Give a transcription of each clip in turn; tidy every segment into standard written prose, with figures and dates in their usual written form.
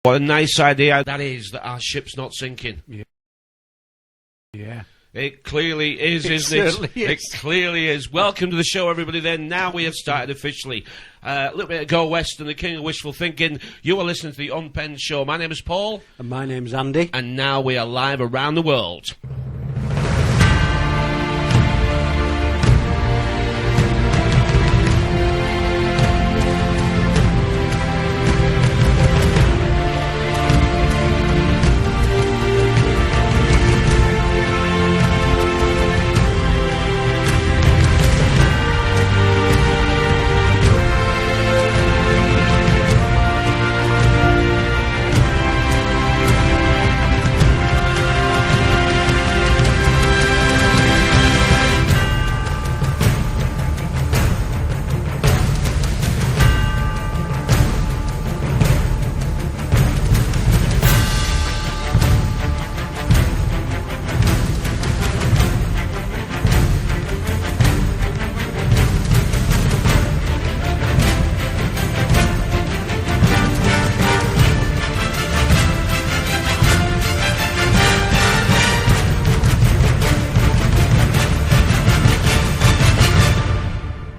What a nice idea that is, that our ship's not sinking. Yeah. It clearly is, isn't it? It clearly is. Welcome to the show, everybody, then. Now we have started officially. A little bit of Go West and the King of Wishful Thinking. You are listening to the Unpenned Show. My name is Paul. And my name's Andy. And now we are live around the world.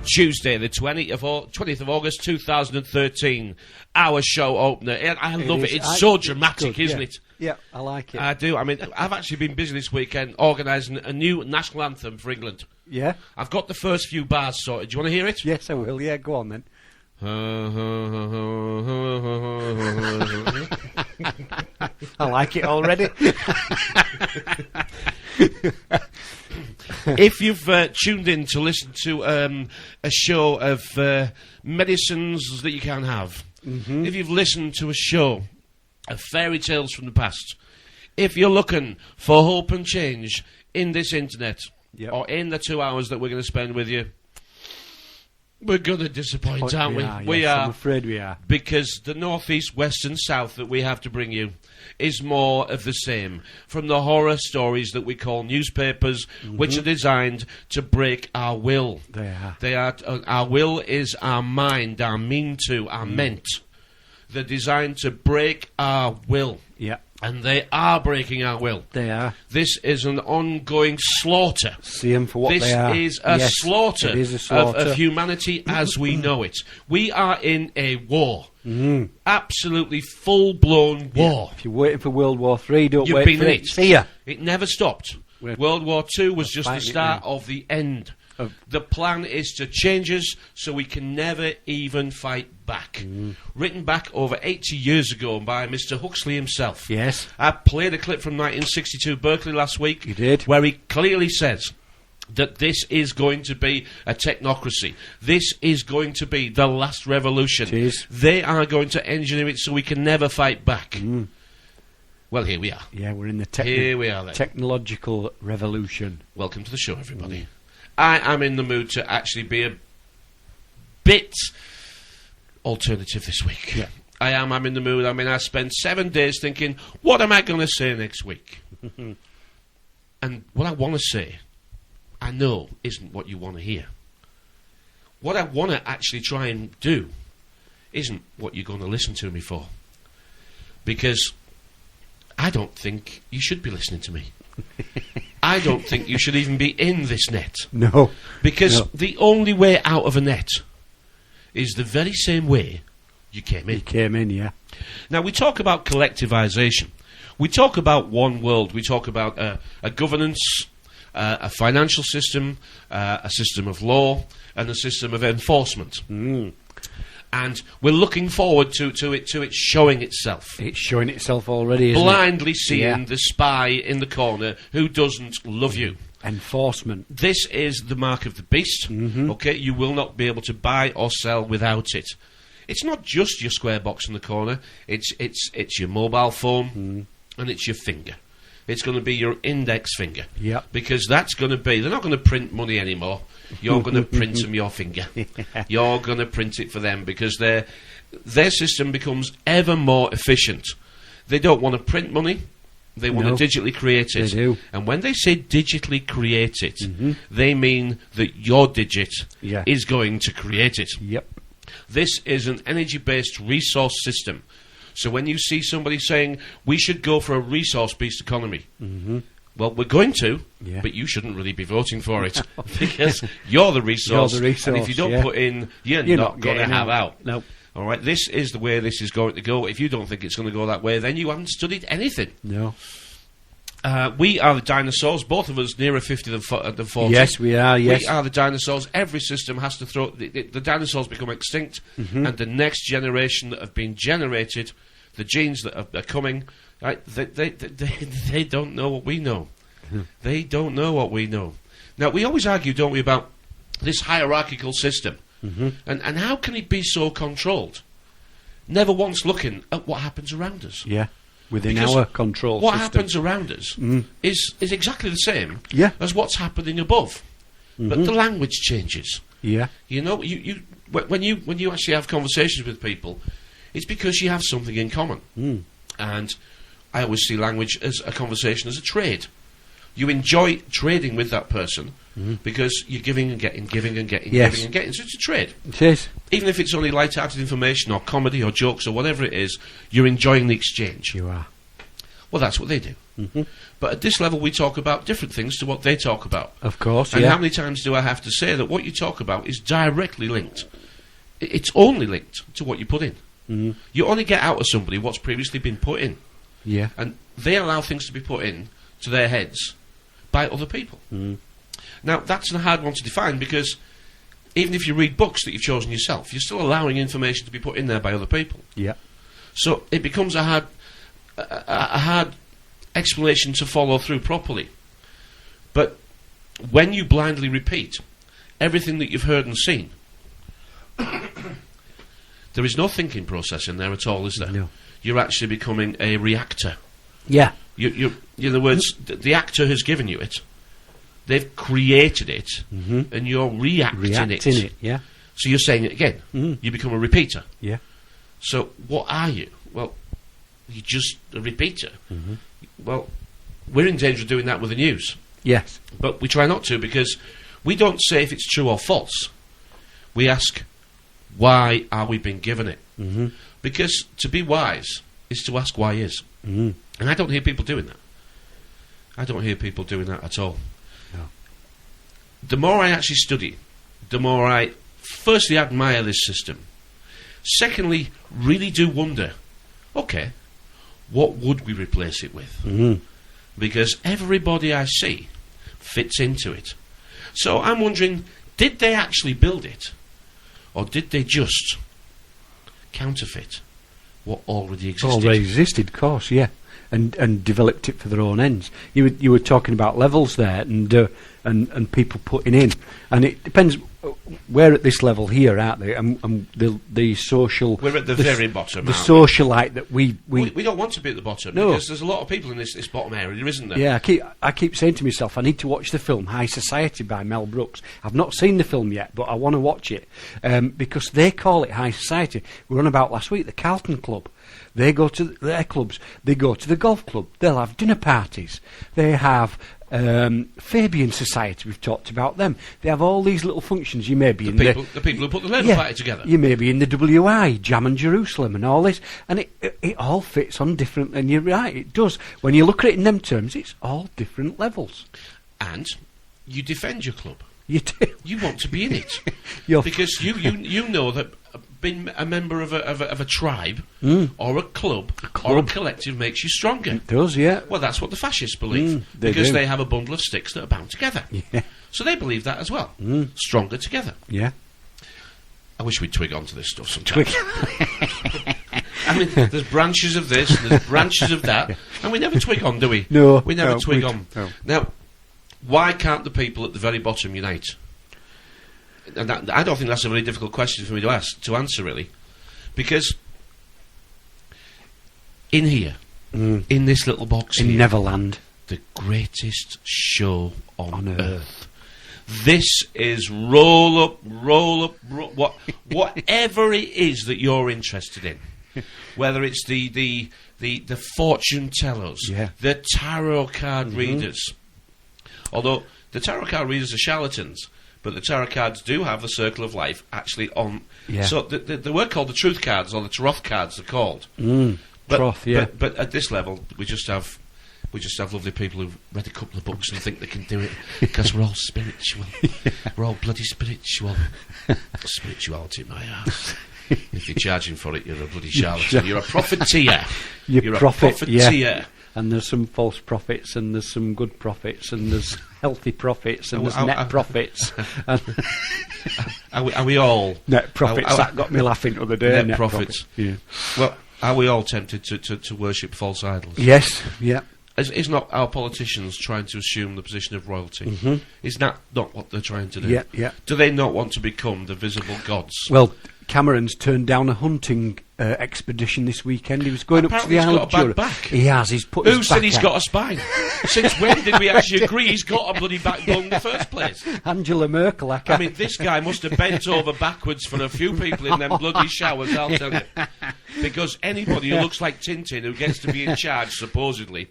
Tuesday, the 20th of August, 2013. Our show opener. I love it. It's so dramatic, isn't it? Yeah, I like it. I do. I mean, I've actually been busy this weekend organising a new national anthem for England. Yeah? I've got the first few bars sorted. Do you want to hear it? Yes, I will. Yeah, go on then. I like it already. If you've tuned in to listen to a show of medicines that you can't have, if you've listened to a show of fairy tales from the past, if you're looking for hope and change in this internet, or in the 2 hours that we're going to spend with you, we're going to disappoint, aren't we? We are. I'm afraid we are. Because the north, east, west and south that we have to bring you is more of the same. From the horror stories that we call newspapers, which are designed to break our will. They are. They are. Our will is our mind, our mean to, our meant. They're designed to break our will. Yeah. And they are breaking our will. They are. This is an ongoing slaughter. See them for what this they are. Is a slaughter, it is a slaughter of humanity as we know it. We are in a war. Absolutely full-blown war. If you're waiting for World War III, don't You've wait been for in it. it. See ya. It never stopped. World War II was just the start of the end. The plan is to change us so we can never even fight back. Written back over 80 years ago by Mr. Huxley himself. Yes. I played a clip from 1962 Berkeley last week. You did. Where he clearly says that this is going to be a technocracy. This is going to be the last revolution. It is. They are going to engineer it so we can never fight back. Well, here we are. Yeah, we're in the here we are, then. Technological revolution. Welcome to the show, everybody. I am in the mood to actually be a bit alternative this week. Yeah. I'm in the mood. I mean, I spent 7 days thinking, what am I going to say next week? And what I want to say, I know, isn't what you want to hear. What I want to actually try and do isn't what you're going to listen to me for. Because I don't think you should be listening to me. I don't think you should even be in this net. No. Because the only way out of a net is the very same way you came in. You came in, yeah. Now, we talk about collectivization. We talk about one world. We talk about a governance, a financial system, a system of law, and a system of enforcement. And we're looking forward to it showing itself. It's showing itself already, isn't Blindly it? seeing the spy in the corner who doesn't love you. Enforcement. This is the mark of the beast. Okay, you will not be able to buy or sell without it. It's not just your square box in the corner. It's your mobile phone and it's your finger. It's going to be your index finger. Yeah. Because that's going to be... They're not going to print money anymore. You're going to print them your finger. You're going to print it for them because their system becomes ever more efficient. They don't want to print money. They want to digitally create it. They do. And when they say digitally create it, they mean that your digit is going to create it. Yep. This is an energy-based resource system. So when you see somebody saying we should go for a resource-based economy, well, we're going to, but you shouldn't really be voting for it because you're the resource. You're the resource, and if you don't put in, you're not going to have out. Nope. All right, this is the way this is going to go. If you don't think it's going to go that way, then you haven't studied anything. No. We are the dinosaurs, both of us nearer 50 than 40. Yes, we are, yes. We are the dinosaurs. Every system has to throw... The dinosaurs become extinct, and the next generation that have been generated, the genes that are coming, right, they don't know what we know. They don't know what we know. Now, we always argue, don't we, about this hierarchical system. And how can it be so controlled? Never once looking at what happens around us. Yeah. Within Because our control what system. happens around us is exactly the same as what's happening above, but the language changes. Yeah. You know, when you actually have conversations with people, it's because you have something in common. And I always see language as a conversation, as a trade. You enjoy trading with that person because you're giving and getting, giving and getting, giving and getting. So it's a trade. It is. Even if it's only light-hearted information or comedy or jokes or whatever it is, you're enjoying the exchange. You are. Well, that's what they do. But at this level, we talk about different things to what they talk about. Of course, And how many times do I have to say that what you talk about is directly linked? It's only linked to what you put in. You only get out of somebody what's previously been put in. Yeah. And they allow things to be put in to their heads by other people. Now, that's a hard one to define because even if you read books that you've chosen yourself, you're still allowing information to be put in there by other people. Yeah. So it becomes a hard explanation to follow through properly. But when you blindly repeat everything that you've heard and seen, there is no thinking process in there at all, is there? No. You're actually becoming a reactor. Yeah. In other words, the actor has given you it. They've created it, and you're reacting it. Yeah. So you're saying it again. You become a repeater. Yeah. So what are you? Well, you're just a repeater. Well, we're in danger of doing that with the news. Yes. But we try not to because we don't say if it's true or false. We ask, why are we being given it? Because to be wise is to ask why is. And I don't hear people doing that. I don't hear people doing that at all. No. The more I actually study, the more I firstly admire this system. Secondly, really do wonder, okay, what would we replace it with? Because everybody I see fits into it. So I'm wondering, did they actually build it? Or did they just counterfeit what already existed? Already existed, of course, yeah. And developed it for their own ends. You were talking about levels there, and people putting in, and it depends. We're at this level here, aren't they? And the social. We're at the very bottom. The socialite that we don't want to be at the bottom No. because there's a lot of people in this bottom area, isn't there? Yeah, I keep saying to myself, I need to watch the film High Society by Mel Brooks. I've not seen the film yet, but I want to watch it because they call it High Society. We were on about last week the Carlton Club. They go to their clubs. They go to the golf club. They'll have dinner parties. They have Fabian Society. We've talked about them. They have all these little functions. You may be the people who put the Labour Party together. You may be in the WI, Jam and Jerusalem, and all this, and it all fits on different. And you're right, it does. When you look at it in them terms, it's all different levels. And you defend your club. You do. You want to be in it because you know that being a member of a tribe or a club or a collective makes you stronger. It does, yeah. Well, that's what the fascists believe They they have a bundle of sticks that are bound together. Yeah. So they believe that as well. Stronger together. Yeah. I wish we'd twig onto this stuff sometimes. I mean, there's branches of this, and there's branches of that, and we never twig on, do we? No. We never twig on. No. Now, why can't the people at the very bottom unite? And I don't think that's a very difficult question for me to answer, really. Because in here, in this little box in here, Neverland, the greatest show on earth. This is roll up, whatever it is that you're interested in. Whether it's the fortune tellers, the tarot card readers. Although the tarot card readers are charlatans, but the tarot cards do have the circle of life actually on. Yeah. So they were called the truth cards, or the Taroth cards, they're called. Taroth, yeah. But at this level, we just have lovely people who've read a couple of books and think they can do it because we're all spiritual. We're all bloody spiritual. Spirituality, my ass. If you're charging for it, you're a bloody charlatan. You're a profiteer. You're a profiteer. Yeah. And there's some false prophets, and there's some good prophets, and there's healthy prophets, and there's net prophets. Are we all net prophets? That got me laughing the other day. Net prophets. Yeah. Well, are we all tempted to worship false idols? Yes. Yeah. Is not our politicians trying to assume the position of royalty? Is that not what they're trying to do? Yeah. Yeah. Do they not want to become the visible gods? Well, Cameron's turned down a hunting expedition this weekend. He was going up to the Isle of Jura. He has. He's put Who his said back he's out. got a spine? Since when did we actually agree he's got a bloody backbone in the first place? Angela Merkel. I mean, this guy must have bent over backwards for a few people in them bloody showers, I'll tell you. Because anybody who looks like Tintin, who gets to be in charge, supposedly,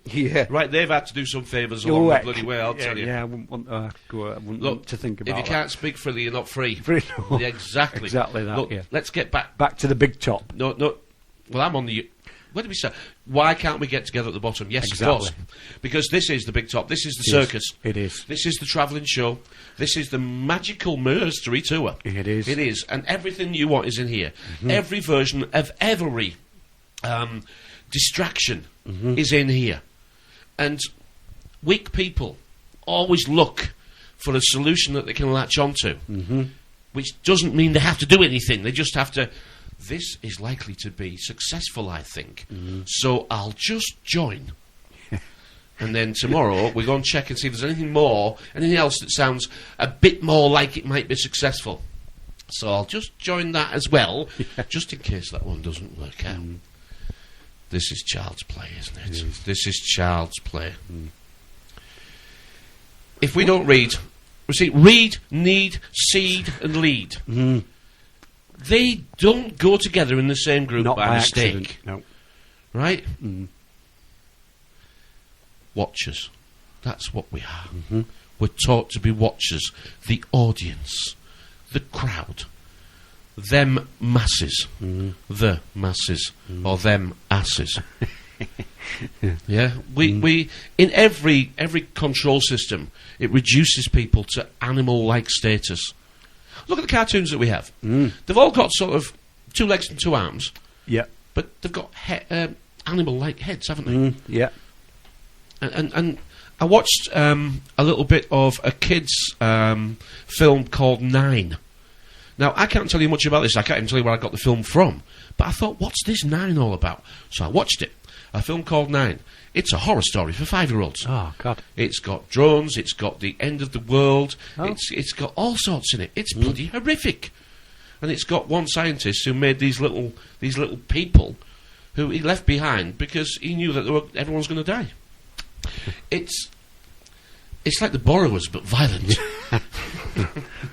right, they've had to do some favours along the bloody way, I'll tell you. Yeah, I wouldn't want to think about if you that. can't speak freely, you're not free. No. Yeah, exactly. Exactly that, Look, let's get back to the big top. No. Well, I'm on the... Where did we start? Why can't we get together at the bottom? Yes, exactly. Of course. Because this is the big top. This is the circus. It is. This is the travelling show. This is the magical Merstory tour. It is. It is. And everything you want is in here. Every version of every distraction is in here. And weak people always look for a solution that they can latch onto. Which doesn't mean they have to do anything. They just have to... This is likely to be successful, I think. So I'll just join. And then tomorrow we go and check and see if there's anything else that sounds a bit more like it might be successful. So I'll just join that as well, just in case that one doesn't work out. This is child's play, isn't it? This is child's play. If we don't read... We see, read, need, seed and lead. They don't go together in the same group by mistake. Accident. No. Right? Watchers. That's what we are. We're taught to be watchers. The audience. The crowd. Them masses. The masses. Or them asses. Yeah? We in every control system, it reduces people to animal-like status. Look at the cartoons that we have. They've all got sort of 2 legs and 2 arms. Yeah. But they've got animal-like heads, haven't they? Yeah. And I watched a little bit of a kid's film called 9. Now, I can't tell you much about this. I can't even tell you where I got the film from. But I thought, what's this 9 all about? So I watched it. A film called 9. It's a horror story for 5-year-olds. Oh, God. It's got drones, it's got the end of the world, it's got all sorts in it. It's bloody horrific. And it's got one scientist who made these little people who he left behind because he knew that everyone's going to die. It's like the Borrowers, but violent.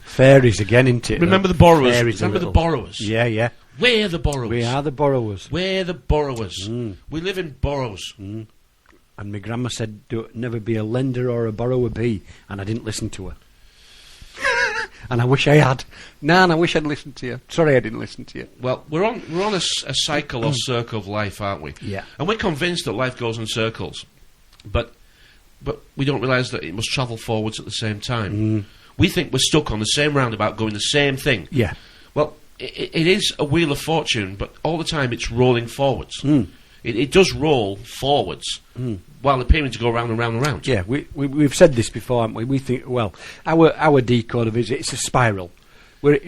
Fairies again, isn't it? Remember the Borrowers? Remember the Borrowers? Yeah, yeah. We're the Borrowers. We are the Borrowers. We're the Borrowers. We live in Borrows. And my grandma said, never be a lender or a borrower be, and I didn't listen to her. And I wish I had. Nan, I wish I'd listened to you. Sorry I didn't listen to you. Well, we're on a cycle or circle of life, aren't we? Yeah. And we're convinced that life goes in circles. But we don't realise that it must travel forwards at the same time. We think we're stuck on the same roundabout going the same thing. Yeah. Well, it is a wheel of fortune, but all the time it's rolling forwards. It does roll forwards while appearing to go round and round and round. Yeah, we've said this before, haven't we? We think, well, our decode of it is it's a spiral. Where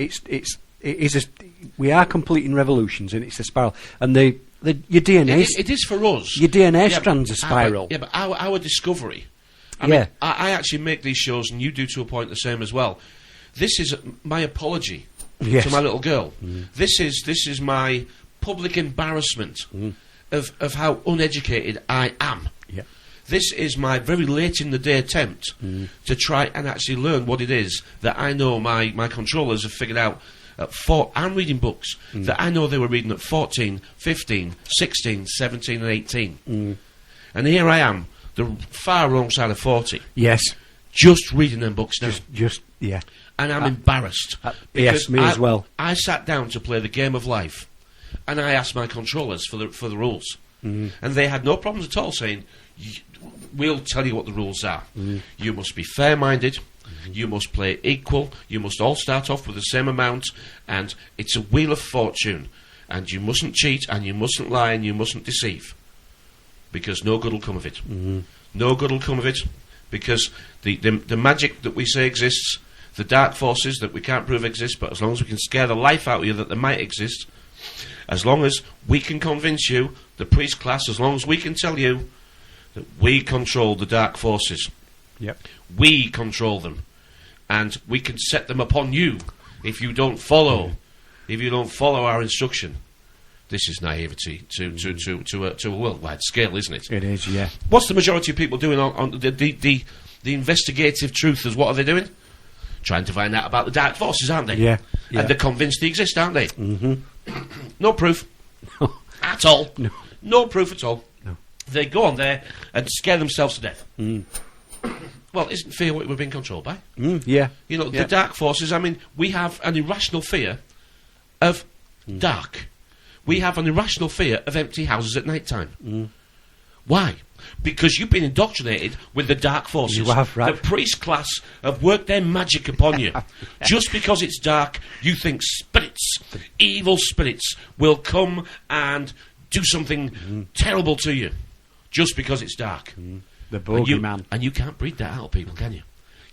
we are completing revolutions, and it's a spiral. And your DNA... It is for us. Your DNA strands a spiral. But our discovery... I mean, I actually make these shows, and you do to a point the same as well. This is my apology to my little girl. This is my public embarrassment of how uneducated I am. Yeah. This is my very late in the day attempt to try and actually learn what it is that I know my controllers have figured out. I'm reading books that I know they were reading at 14, 15, 16, 17 and 18. And here I am, the far wrong side of 40. Yes. just reading them books now. Yeah. And I'm embarrassed. Yes, me as well. I sat down to play the game of life, and I asked my controllers for the rules. And they had no problems at all saying, we'll tell you what the rules are. You must be fair-minded, you must play equal, you must all start off with the same amount, and it's a wheel of fortune, and you mustn't cheat, and you mustn't lie, and you mustn't deceive, because no good will come of it. No good will come of it, because the magic that we say exists, the dark forces that we can't prove exist, but as long as we can scare the life out of you that they might exist, as long as we can convince you, the priest class, as long as we can tell you that we control the dark forces. Yep. We control them. And we can set them upon you if you don't follow our instruction. This is naivety to a worldwide scale, isn't it? It is, yeah. What's the majority of people doing on the investigative truthers? What are they doing? Trying to find out about the dark forces, aren't they? Yeah. And they're convinced they exist, aren't they? No proof. At all. No proof at all. No. They go on there and scare themselves to death. Well, isn't fear what we're being controlled by? Yeah. You know, the dark forces, I mean, we have an irrational fear of dark. We have an irrational fear of empty houses at night time. Why? Because you've been indoctrinated with the dark forces. You have, right. The priest class have worked their magic upon you. Just because it's dark, you think spirits, evil spirits, will come and do something terrible to you. Just because it's dark. The bogeyman. And you can't breed that out of people, can you?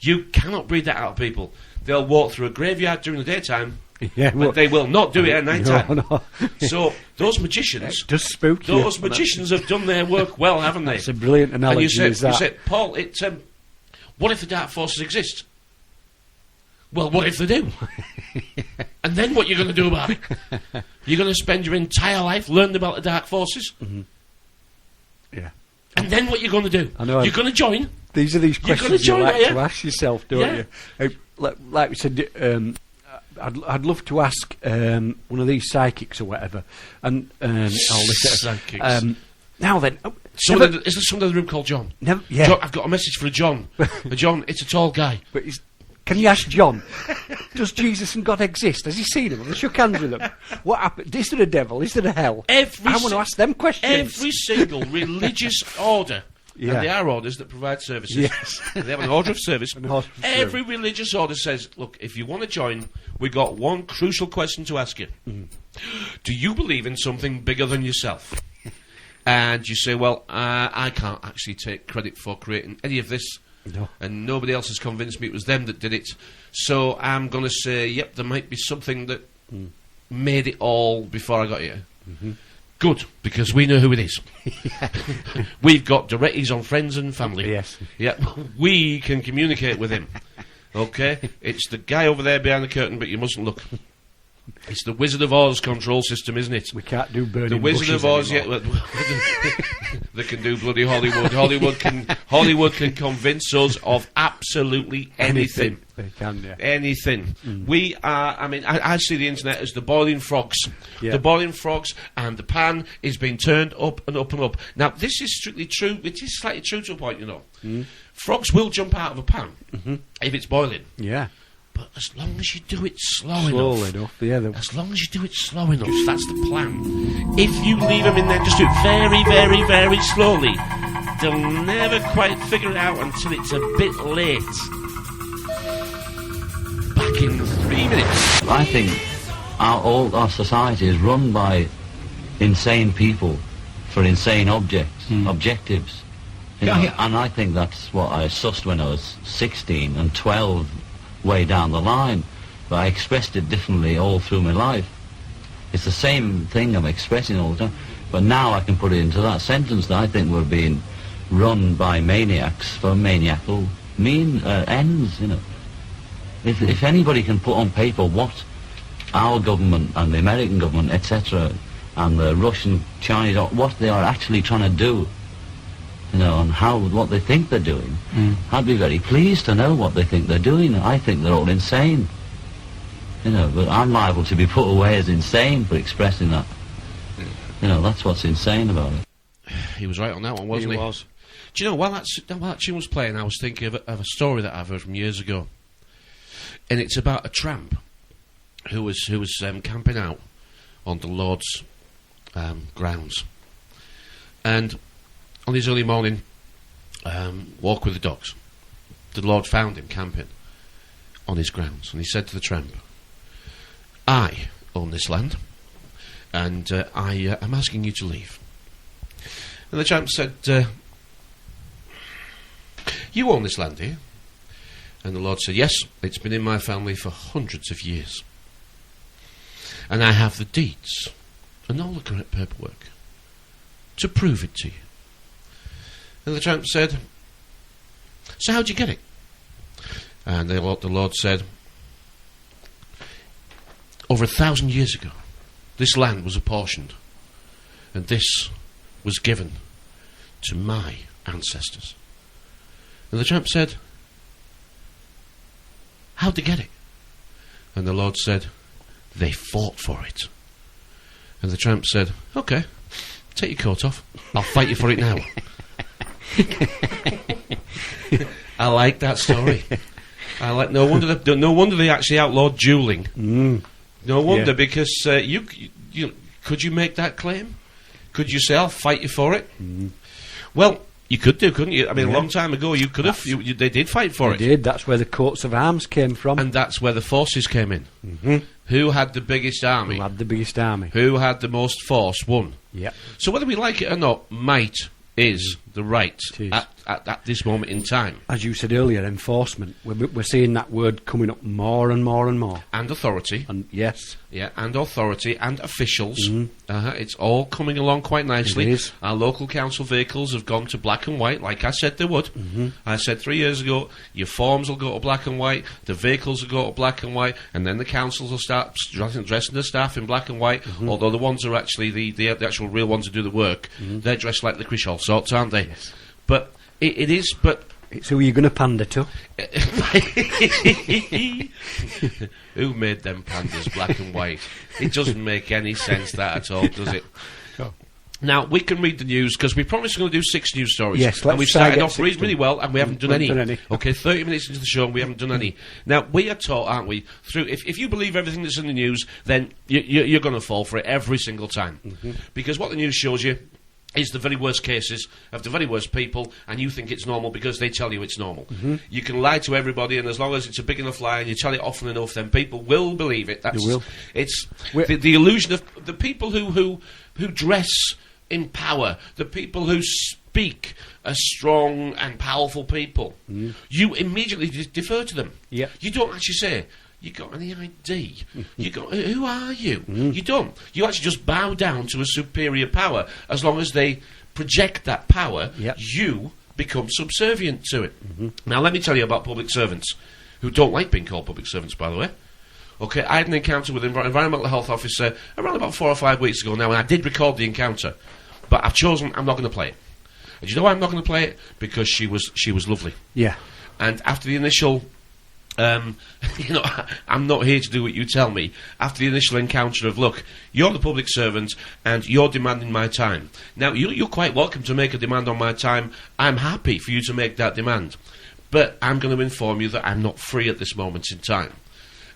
You cannot breed that out of people. They'll walk through a graveyard during the daytime, but they will not do it at night time. No. So those magicians, Just spook you. those magicians have done their work well, haven't they? It's a brilliant analogy. And you say, Paul, what if the dark forces exist? Well, what if they do? And then what are you going to do about it? You're going to spend your entire life learning about the dark forces? Yeah. And then what are you going to do? I know. You're going to join? These are these questions you like to ask yourself, don't Yeah. you? Like we said, I'd love to ask one of these psychics or whatever, and Psychics. now then, is there someone in the room called John? yeah. John, I've got a message for a John. John, it's a tall guy. But can you ask John? Does Jesus and God exist? Has he seen them? Have they shook hands with them? What happened? Is there a devil? Is there a hell? I want to ask them questions. Every single religious order. Yeah. And they are orders that provide services. Yes. They have an order of service. Every service. religious order says, look, if you want to join, we've got one crucial question to ask you. Do you believe in something bigger than yourself? And you say, well, I can't actually take credit for creating any of this. No. And nobody else has convinced me it was them that did it. So I'm going to say, yep, there might be something that made it all before I got here. Good, because we know who it is. We've got directories on friends and family. Yes. Yeah, we can communicate with him. Okay? It's the guy over there behind the curtain, but you mustn't look. It's the Wizard of Oz control system, isn't it? We can't do burning The Wizard of Oz, anymore. they can do bloody Hollywood. Hollywood can convince us of absolutely anything. They can, yeah. Anything. We are, I mean, I see the internet as the boiling frogs. Yeah. The boiling frogs, and the pan is being turned up and up and up. Now, this is strictly true. It is slightly true to a point, you know. Frogs will jump out of a pan if it's boiling. Yeah. But as long as you do it slowly enough. Yeah. as long as you do it slow enough, that's the plan. If you leave them in there, just do it very, very, very slowly, they'll never quite figure it out until it's a bit late. Back in 3 minutes. I think all our society is run by insane people for insane objectives. You know, and I think that's what I sussed when I was 16 and 12 way down the line, but I expressed it differently all through my life. It's the same thing I'm expressing all the time, but now I can put it into that sentence that I think we're being run by maniacs for maniacal ends, you know. If anybody can put on paper what our government and the American government, etc., and the Russian, Chinese, what they are actually trying to do, you know, and what they think they're doing, I'd be very pleased to know what they think they're doing. I think they're all insane, you know, but I'm liable to be put away as insane for expressing that. You know, that's what's insane about it. He was right on that one, wasn't he? He was. Do you know, while that tune was playing, I was thinking of a story that I've heard from years ago. And it's about a tramp who was camping out on the Lord's grounds. And on his early morning walk with the dogs, the Lord found him camping on his grounds. And he said to the tramp, I own this land, and I am asking you to leave. And the tramp said, you own this land here? And the Lord said, yes, it's been in my family for hundreds of years. And I have the deeds and all the correct paperwork to prove it to you. And the tramp said, so how'd you get it? And the Lord said, over 1,000 years ago, this land was apportioned, and this was given to my ancestors. And the tramp said, how'd they get it? And the Lord said, they fought for it. And the tramp said, okay, take your coat off. I'll fight you for it now. I like that story. No wonder they actually outlawed dueling. No wonder, because you could you make that claim? Could you say, I'll fight you for it? Well, you could do, couldn't you? I mean, a long time ago, you could have. They did fight for it. They did. That's where the coats of arms came from. And that's where the forces came in. Who had the biggest army? Who had the biggest army? Who had the most force won. Yep. So whether we like it or not, might is the right at this moment in time. As you said earlier, enforcement. We're seeing that word coming up more and more and more. And authority. And yes. Yeah, and authority and officials. It's all coming along quite nicely. It is. Our local council vehicles have gone to black and white, like I said they would. I said 3 years ago, your forms will go to black and white, the vehicles will go to black and white, and then the councils will start dressing the staff in black and white, although the ones are actually the actual real ones who do the work. They're dressed like licorice all sorts, aren't they? Yes. But it is, but... It's who are you going to pander to? Who made them pandas black and white? It doesn't make any sense, that at all, does it? Oh. Now, we can read the news, because we promised we're going to do 6 news stories. Yes, and we've started off really, really well, and we haven't done any. Okay, 30 minutes into the show, and we haven't done any. Now, we are taught, aren't we, through... If you believe everything that's in the news, then you're going to fall for it every single time. Because what the news shows you is the very worst cases of the very worst people, and you think it's normal because they tell you it's normal. You can lie to everybody, and as long as it's a big enough lie and you tell it often enough, then people will believe it. That's, they will. It's the illusion of the people who dress in power, the people who speak as strong and powerful people. You immediately defer to them. Yeah. You don't actually say, you got any ID? You got who are you? You don't. You actually just bow down to a superior power. As long as they project that power, you become subservient to it. Now, let me tell you about public servants who don't like being called public servants, by the way. Okay, I had an encounter with an environmental health officer around about 4 or 5 weeks ago now, and I did record the encounter, but I've chosen I'm not going to play it. And you know why I'm not going to play it? Because she was lovely. Yeah. And after the initial... I'm not here to do what you tell me. After the initial encounter of, look, you're the public servant and you're demanding my time. Now, you're quite welcome to make a demand on my time. I'm happy for you to make that demand. But I'm going to inform you that I'm not free at this moment in time.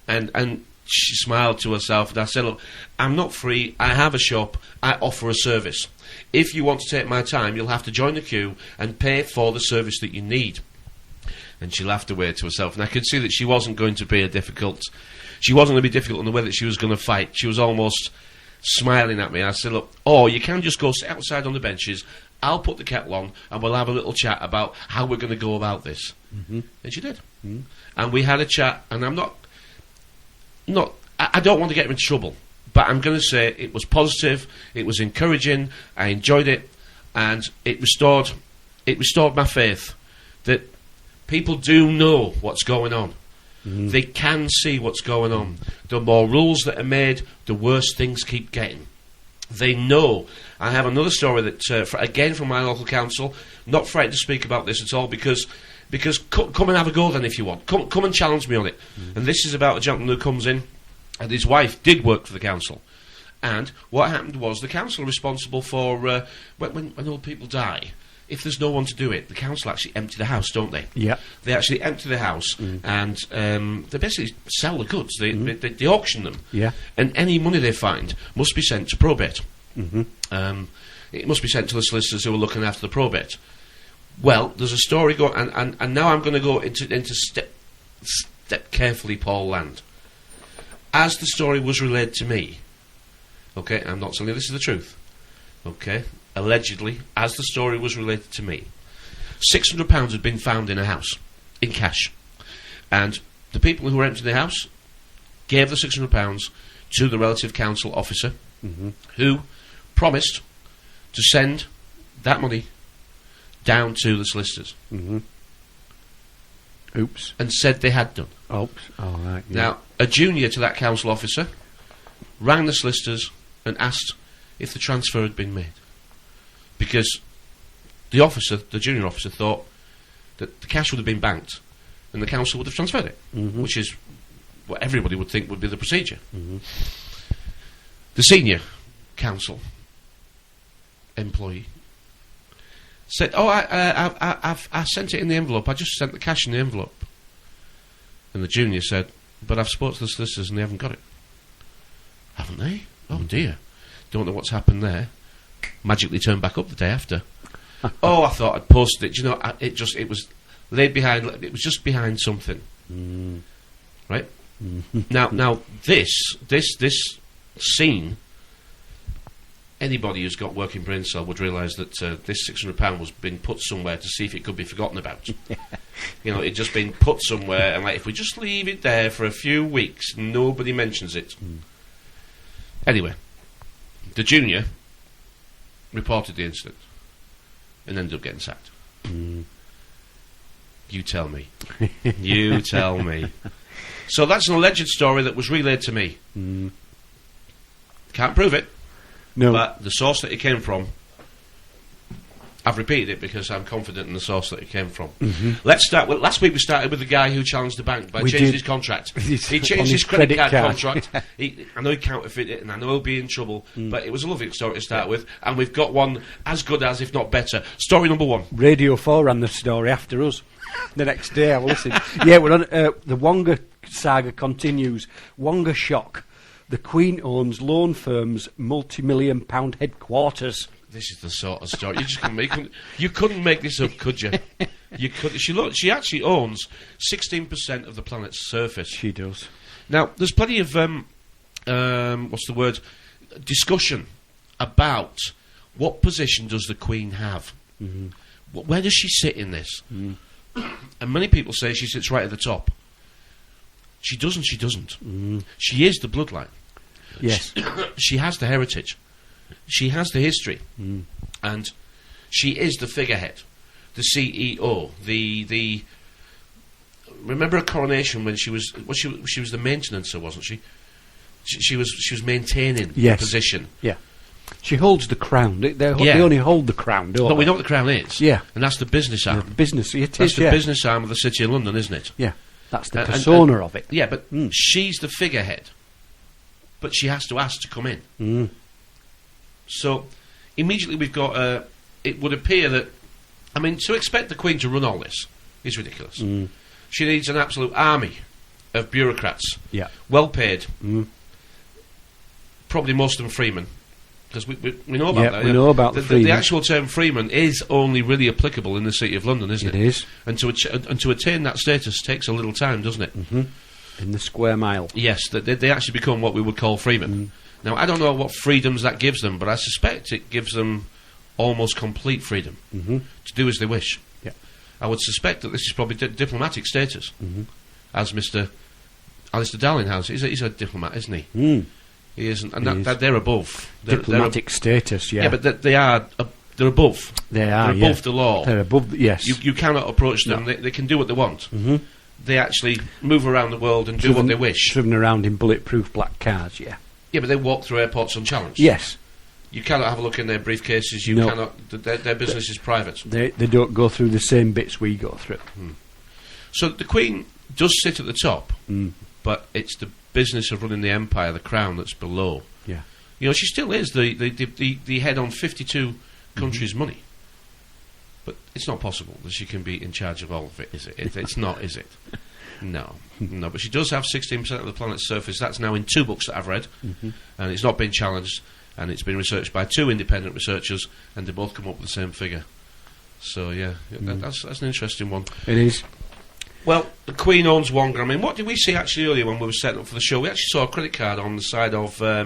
And she smiled to herself, and I said, look, I'm not free. I have a shop. I offer a service. If you want to take my time, you'll have to join the queue and pay for the service that you need. And she laughed away to herself, and I could see that she wasn't going to be difficult in the way that she was going to fight. She was almost smiling at me. I said, look, you can just go sit outside on the benches, I'll put the kettle on, and we'll have a little chat about how we're going to go about this. And she did. And we had a chat, and I don't want to get her into trouble, but I'm going to say it was positive, it was encouraging, I enjoyed it, and it restored my faith that people do know what's going on. They can see what's going on. The more rules that are made, the worse things keep getting. They know. I have another story that, again from my local council, not frightened to speak about this at all, because come and have a go then if you want. Come and challenge me on it. And this is about a gentleman who comes in, and his wife did work for the council. And what happened was the council are responsible for, when old people die, if there's no one to do it, the council actually empty the house, don't they? Yeah. They actually empty the house and they basically sell the goods. They auction them. Yeah. And any money they find must be sent to probate. Mm-hmm. It must be sent to the solicitors who are looking after the probate. Well, there's a story and now I'm going to go into step carefully, Paul Land. As the story was relayed to me, okay, I'm not telling you this is the truth, okay, allegedly, as the story was related to me, £600 had been found in a house, in cash, and the people who were emptying the house gave the £600 to the relative council officer, who promised to send that money down to the solicitors. Oops. And said they had done. Oops. All right. Yeah. Now, a junior to that council officer rang the solicitors and asked if the transfer had been made. Because the junior officer, thought that the cash would have been banked and the council would have transferred it, which is what everybody would think would be the procedure. The senior council employee said, "Oh, I sent it in the envelope. I just sent the cash in the envelope." And the junior said, "But I've spoken to the solicitors and they haven't got it." Haven't they? Oh dear. Don't know what's happened there. Magically turned back up the day after. Oh, I thought I'd posted it. Do you know, it was laid behind. It was just behind something. Right? Now this scene. Anybody who's got working brain cell would realise that this £600 was being put somewhere to see if it could be forgotten about. You know, it'd just been put somewhere, and if we just leave it there for a few weeks, nobody mentions it. Anyway, the junior reported the incident and ended up getting sacked. You tell me. You tell me. So that's an alleged story that was relayed to me. Can't prove it. No. But the source that it came from, I've repeated it because I'm confident in the source that it came from. Let's start with, last week we started with the guy who challenged the bank by changing his contract. He changed his credit card contract. I know he counterfeited it and I know he'll be in trouble, but it was a lovely story to start with, and we've got one as good as, if not better. Story number 1. Radio 4 ran the story after us. The next day I listened. Yeah, we're on, the Wonga saga continues. Wonga shock. The Queen owns loan firm's multi-million-pound headquarters. This is the sort of story you couldn't make this up, could you? You could. She actually owns 16% of the planet's surface. She does. Now, there's plenty of discussion about what position does the Queen have. Where does she sit in this? And many people say she sits right at the top. She doesn't. She is the bloodline. Yes. She has the heritage. She has the history. And she is the figurehead, the CEO, the remember her coronation when she was the maintenancer, wasn't she? She was maintaining the position. Yeah. She holds the crown. They only hold the crown, don't they? But we know what the crown is. Yeah. And that's the business arm. That's the business arm of the City of London, isn't it? Yeah. That's the persona of it. Yeah, but she's the figurehead. But she has to ask to come in. So, immediately we've got... it would appear that... I mean, to expect the Queen to run all this is ridiculous. She needs an absolute army of bureaucrats. Yeah. Well paid. Probably most of them freemen. Because we know about that. We know about the actual term freeman is only really applicable in the City of London, isn't it? It is. And to attain that status takes a little time, doesn't it? In the square mile. Yes, they actually become what we would call freemen. Now, I don't know what freedoms that gives them, but I suspect it gives them almost complete freedom to do as they wish. Yeah. I would suspect that this is probably diplomatic status, as Mr. Alistair Darling has. He's a diplomat, isn't he? He isn't, and they're above. Diplomatic status, yeah. Yeah, but they're above. They are, They're above the law. They're above, yes. You cannot approach them. No. They can do what they want. They actually move around the world and do what they wish. Driven around in bulletproof black cars, yeah. Yeah, but they walk through airports unchallenged. Yes. You cannot have a look in their briefcases. You cannot. Their business is private. They don't go through the same bits we go through. So the Queen does sit at the top, but it's the business of running the empire, the crown, that's below. Yeah. You know, she still is the head on 52 countries' money. But it's not possible that she can be in charge of all of it, is it? It's not, is it? No. But she does have 16% of the planet's surface. That's now in 2 books that I've read, and it's not been challenged, and it's been researched by 2 independent researchers, and they both come up with the same figure. So, yeah, that's an interesting one. It is. Well, the Queen owns 1 gram. I mean, what did we see actually earlier when we were setting up for the show? We actually saw a credit card on the side of, I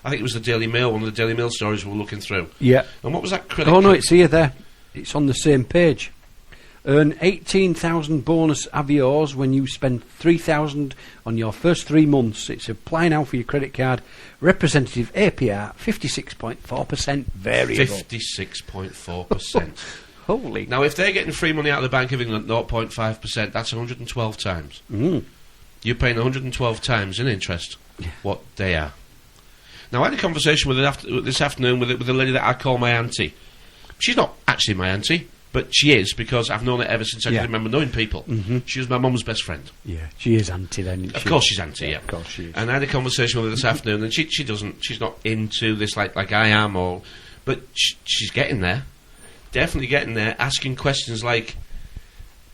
think it was the Daily Mail, one of the Daily Mail stories we were looking through. Yeah. And what was that credit card? Oh, no, it's here, there. It's on the same page. Earn 18,000 bonus avios when you spend 3,000 on your first 3 months. It's apply now for your credit card. Representative APR, 56.4% variable. 56.4%. Holy. Now, if they're getting free money out of the Bank of England, 0.5%, that's 112 times. You're paying 112 times in interest what they are. Now, I had a conversation with her this afternoon with a lady that I call my auntie. She's not actually my auntie, but she is, because I've known her ever since I can remember knowing people. She was my mum's best friend. Yeah, she is auntie then. Of course she's auntie, yeah. Of course she is. And I had a conversation with her this afternoon, and she's not into this like I am, but she's getting there. Definitely getting there, asking questions like,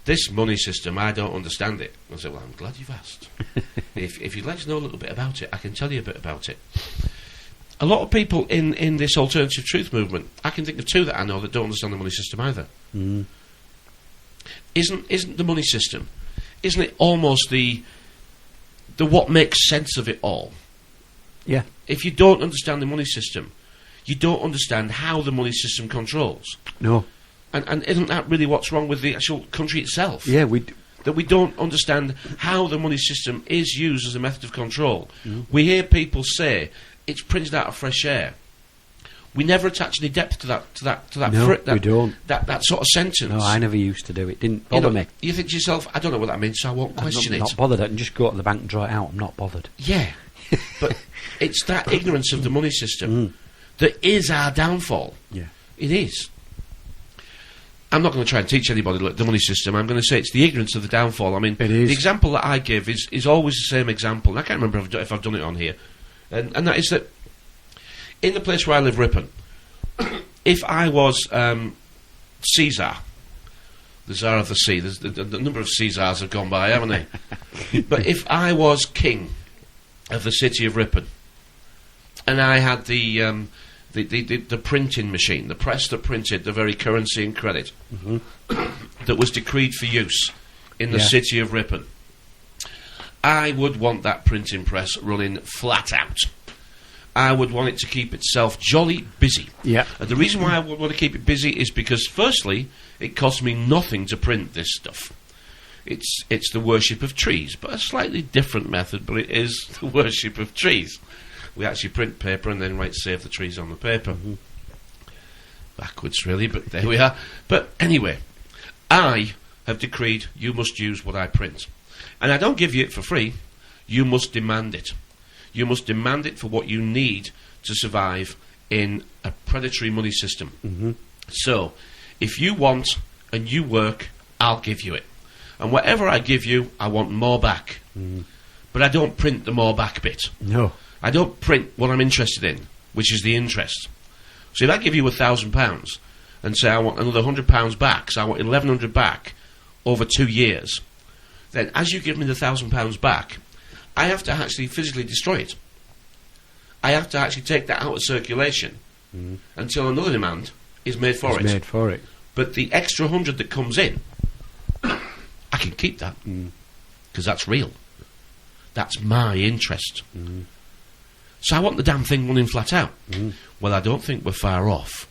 this money system, I don't understand it. I said, well, I'm glad you've asked. If you'd like to know a little bit about it, I can tell you a bit about it. A lot of people in this alternative truth movement, I can think of 2 that I know that don't understand the money system either. Isn't the money system, isn't it almost the what makes sense of it all? Yeah. If you don't understand the money system, you don't understand how the money system controls. No. And isn't that really what's wrong with the actual country itself? Yeah, that we don't understand how the money system is used as a method of control. We hear people say it's printed out of fresh air. We never attach any depth to that. No, we don't. That sort of sentence. No, I never used to do it. Didn't bother me. You think to yourself, I don't know what that means, so I won't question it. I'm not bothered. I can just go to the bank and draw it out. I'm not bothered. Yeah, but it's that ignorance of the money system that is our downfall. Yeah, it is. I'm not going to try and teach anybody the money system. I'm going to say it's the ignorance of the downfall. I mean, it is. The example that I give is always the same example. And I can't remember if I've done it on here. And that is that in the place where I live, Ripon, if I was Caesar, the Tsar of the Sea, the number of Caesars have gone by, haven't they? But if I was king of the city of Ripon, and I had the printing machine, the press that printed the very currency and credit that was decreed for use in the city of Ripon, I would want that printing press running flat out. I would want it to keep itself jolly busy. Yeah. And the reason why I would want to keep it busy is because, firstly, it costs me nothing to print this stuff. It's the worship of trees, but a slightly different method, but it is the worship of trees. We actually print paper and then save the trees on the paper. Backwards, really, but there we are. But anyway, I have decreed you must use what I print. And I don't give you it for free. You must demand it. You must demand it for what you need to survive in a predatory money system. So, if you want and you work, I'll give you it. And whatever I give you, I want more back. But I don't print the more back bit. No. I don't print what I'm interested in, which is the interest. So if I give you £1,000 and say I want another £100 back, so I want 1,100 back over 2 years, then as you give me the £1,000 back, I have to actually physically destroy it. I have to actually take that out of circulation until another demand is made for it. But the extra 100 that comes in, I can keep that because that's real. That's my interest. So I want the damn thing running flat out. Well, I don't think we're far off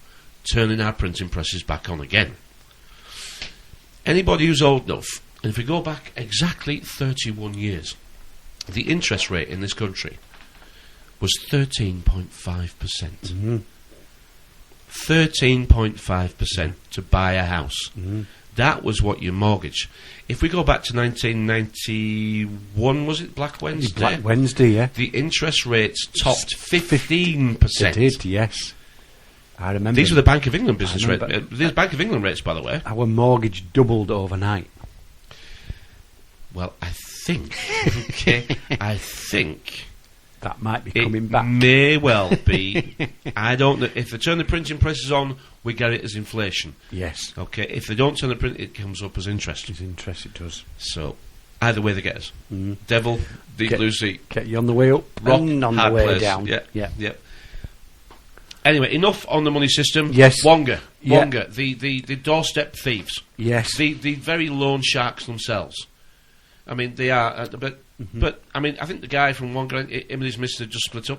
turning our printing presses back on again. Anybody who's old enough, and if we go back exactly 31 years, the interest rate in this country was 13.5%. 13.5% to buy a house. That was what you mortgage. If we go back to 1991, was it Black Wednesday? Black Wednesday, yeah. The interest rates topped 15%. It did, yes. I remember. These were the Bank of England business rates. These Bank of England rates, by the way. Our mortgage doubled overnight. Well, I think that might be coming back. May well be. I don't know. If they turn the printing presses on we get it as inflation. Yes. Okay, if they don't turn the print, it comes up as interest. It's interest, it does. So, either way they get us. Devil, Deep Blue Sea. Get you on the way up Rock, and on the hard way players. down. Yeah. Anyway, enough on the money system. Yes. Wonga, Yeah. the doorstep thieves. Yes. The very loan sharks themselves. I mean, they are, but I mean, I think the guy from Wonga, him and his mister just split up.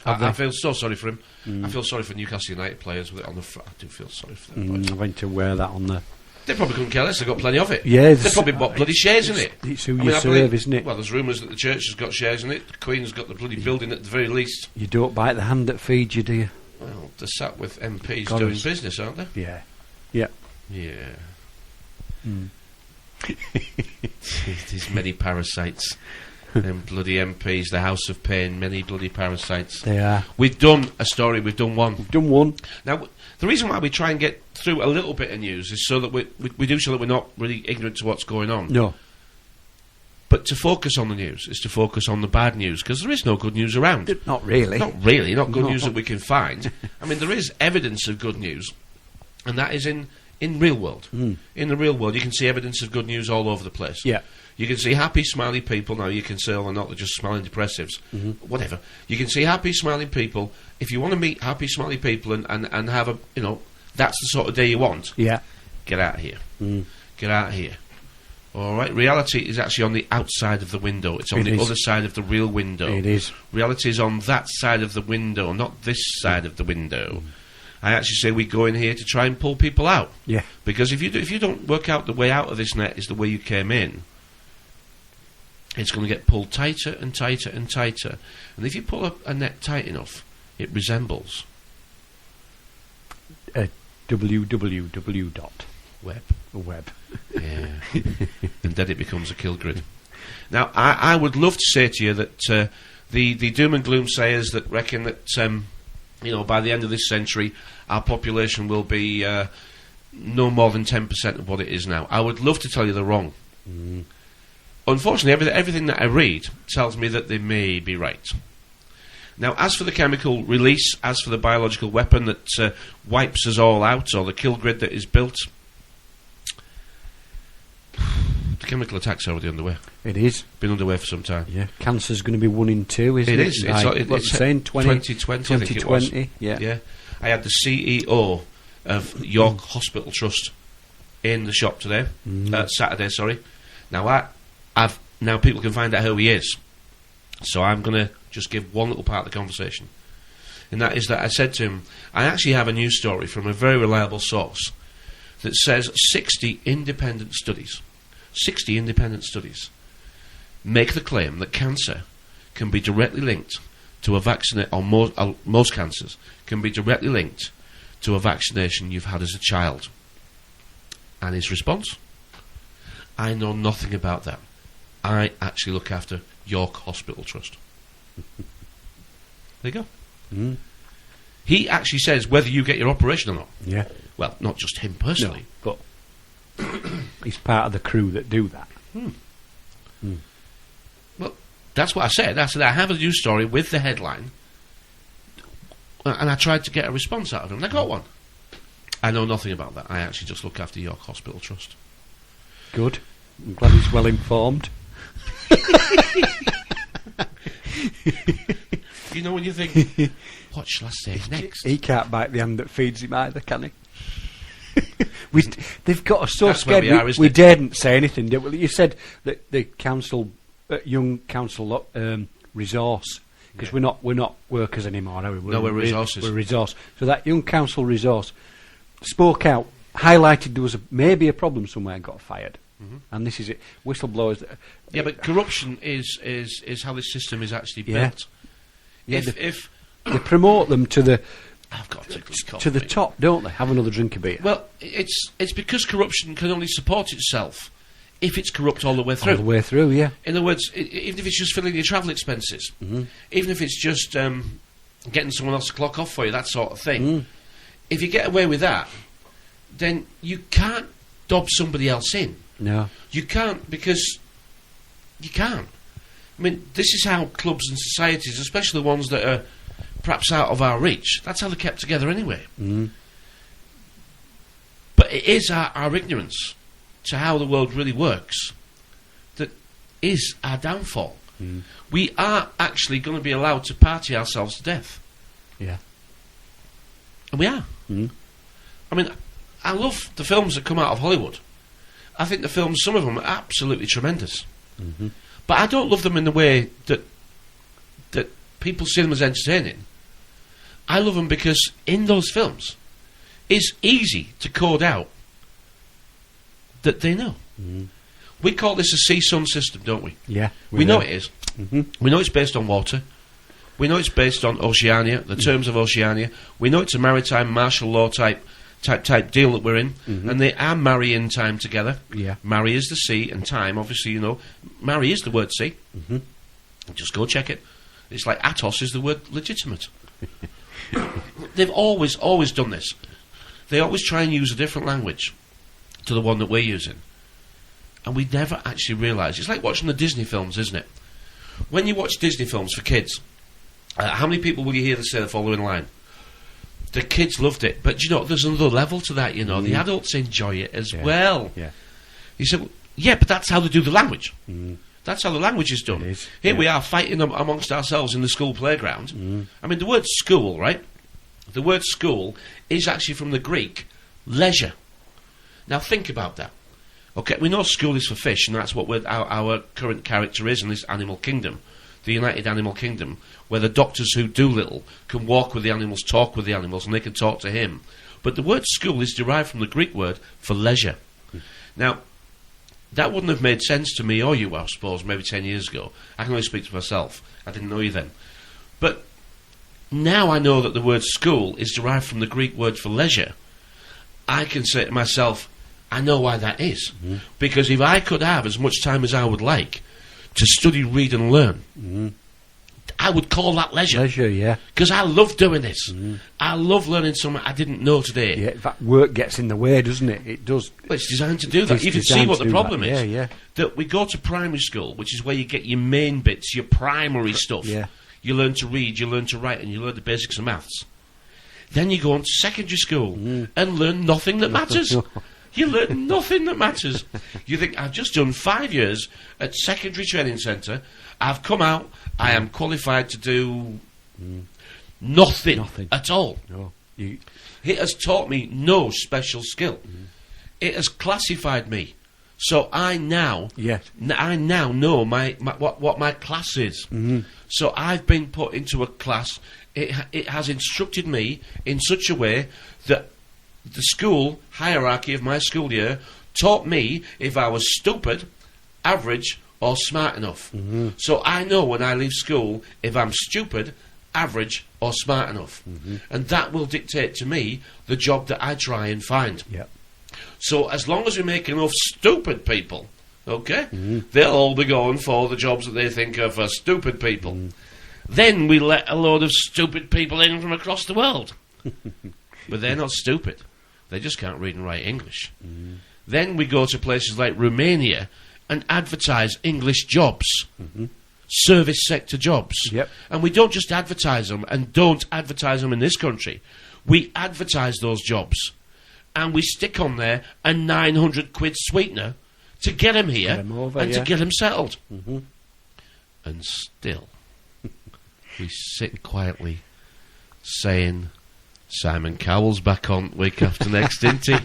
I feel so sorry for him. I feel sorry for Newcastle United players with it on the front. I do feel sorry for them. I went to wear that on the... They probably couldn't care less. They've got plenty of it. Yeah, they've probably bought bloody shares in it. It's who you serve, isn't it? Well, there's rumours that the church has got shares in it. The Queen's got the bloody building at the very least. You don't bite the hand that feeds you, do you? Well, they're sat with MPs doing business, aren't they? Yeah. Yeah. There's many parasites. Them bloody MPs, the House of Pain, many bloody parasites. They are. We've done a story, we've done one. We've done one. Now, the reason why we try and get through a little bit of news is so that we do so that we're not really ignorant to what's going on. No. But to focus on the news is to focus on the bad news, because there is no good news around. Not really. Not good news that we can find. I mean, there is evidence of good news, and that is in real world. In the real world, you can see evidence of good news all over the place. Yeah. You can see happy, smiley people. Now, you can say, oh, they're not, they're just smiling depressives. Whatever. You can see happy, smiling people. If you want to meet happy, smiley people and have a, that's the sort of day you want, Yeah. get out of here. Get out of here. All right? Reality is actually on the outside of the window. It's on the other side of the real window. It is. Reality is on that side of the window, not this side of the window. I actually say we go in here to try and pull people out. Yeah. Because if you don't work out the way out of this net is the way you came in, it's going to get pulled tighter and tighter and tighter. And if you pull a net tight enough, it resembles www. Web. Yeah. And then it becomes a kill grid. Now, I would love to say to you that the doom and gloom sayers that reckon that by the end of this century our population will be no more than 10% of what it is now. I would love to tell you they're wrong. Unfortunately, everything that I read tells me that they may be right. Now, as for the chemical release, as for the biological weapon that wipes us all out, or the kill grid that is built, the chemical attack's already underway. It is. Been underway for some time. Yeah. Cancer's going to be 1 in 2, isn't it? It is. It's saying 2020, I think it was. Yeah. I had the CEO of York Hospital Trust in the shop today, Saturday, sorry. Now people can find out who he is. So I'm going to just give one little part of the conversation. And that is that I said to him, I actually have a news story from a very reliable source that says 60 independent studies make the claim that cancer can be directly linked to a vaccination, or most cancers can be directly linked to a vaccination you've had as a child. And his response? I know nothing about that. I actually look after York Hospital Trust. There you go. He actually says whether you get your operation or not. Yeah. Well, not just him personally. No, but he's part of the crew that do that. Well, that's what I said. I said I have a news story with the headline, and I tried to get a response out of him, and I got one. I know nothing about that. I actually just look after York Hospital Trust. Good. I'm glad he's well informed. You know when you think, what shall I say next? He can't bite the hand that feeds him either, can he? They've got us so That's scared. where we are, isn't we it? daren't say anything, did we? You said that the council, young council resource, because we're not workers anymore, are we? We're resources. We're resource. So that young council resource spoke out, highlighted there was maybe a problem somewhere, and got fired. And this is it. Whistleblowers. Yeah, but corruption is how this system is actually built. Yeah, If they promote them to the I've got to the top, don't they? Have another drink of beer. Well, it's because corruption can only support itself if it's corrupt all the way through. All the way through, yeah. In other words, even if it's just filling your travel expenses, even if it's just getting someone else to clock off for you, that sort of thing. If you get away with that, then you can't dob somebody else in. No. You can't, because you can't. I mean, this is how clubs and societies, especially the ones that are perhaps out of our reach, that's how they're kept together anyway. But it is our ignorance to how the world really works that is our downfall. We are actually going to be allowed to party ourselves to death. Yeah. And we are. I mean, I love the films that come out of Hollywood. I think the films, some of them, are absolutely tremendous. But I don't love them in the way that people see them as entertaining. I love them because in those films, it's easy to code out that they know. We call this a sea-sun system, don't we? Yeah. We know it is. We know it's based on water. We know it's based on Oceania, the terms of Oceania. We know it's a maritime martial law type deal that we're in, and they are marrying time together. Yeah. Marry is the sea, and time, obviously, you know, marry is the word sea. Just go check it. It's like Atos is the word legitimate. They've always done this. They always try and use a different language to the one that we're using. And we never actually realise. It's like watching the Disney films, isn't it? When you watch Disney films for kids, how many people will you hear that say the following line? The kids loved it, but you know, there's another level to that, you know. The adults enjoy it as well. Yeah. You said, well, yeah, but that's how they do the language. That's how the language is done. Here we are fighting amongst ourselves in the school playground. I mean, the word school, right? The word school is actually from the Greek, leisure. Now think about that. Okay, we know school is for fish, and that's what our current character is in this animal kingdom, the United Animal Kingdom, where the Doctors Who Dolittle can walk with the animals, talk with the animals, and they can talk to him. But the word school is derived from the Greek word for leisure. Now, that wouldn't have made sense to me or you, I suppose, maybe 10 years ago. I can only speak to myself. I didn't know you then. But now I know that the word school is derived from the Greek word for leisure. I can say to myself, I know why that is. Because if I could have as much time as I would like to study, read and learn, I would call that leisure. Leisure, yeah. Because I love doing this. I love learning something I didn't know today. Yeah, in fact, work gets in the way, doesn't it? It does. Well, it's designed to do that. You can see what the problem is. Yeah. That we go to primary school, which is where you get your main bits, your primary stuff. Yeah. You learn to read, you learn to write, and you learn the basics of maths. Then you go on to secondary school and learn nothing that matters. You learn nothing that matters. You think, I've just done 5 years at secondary training centre. I've come out. I am qualified to do nothing at all. No. It has taught me no special skill. It has classified me. So I now know what my class is. So I've been put into a class. It has instructed me in such a way that the school hierarchy of my school year taught me if I was stupid, average, or smart enough. So I know when I leave school if I'm stupid, average, or smart enough. And that will dictate to me the job that I try and find. Yep. So as long as we make enough stupid people, okay, they'll all be going for the jobs that they think are for stupid people. Then we let a load of stupid people in from across the world. But they're not stupid. They just can't read and write English. Then we go to places like Romania and advertise English jobs, service sector jobs. Yep. And we don't just advertise them and don't advertise them in this country. We advertise those jobs and we stick on there a 900 quid sweetener to get them here to get them settled. And still, we sit quietly saying, Simon Cowell's back on week after next, isn't he?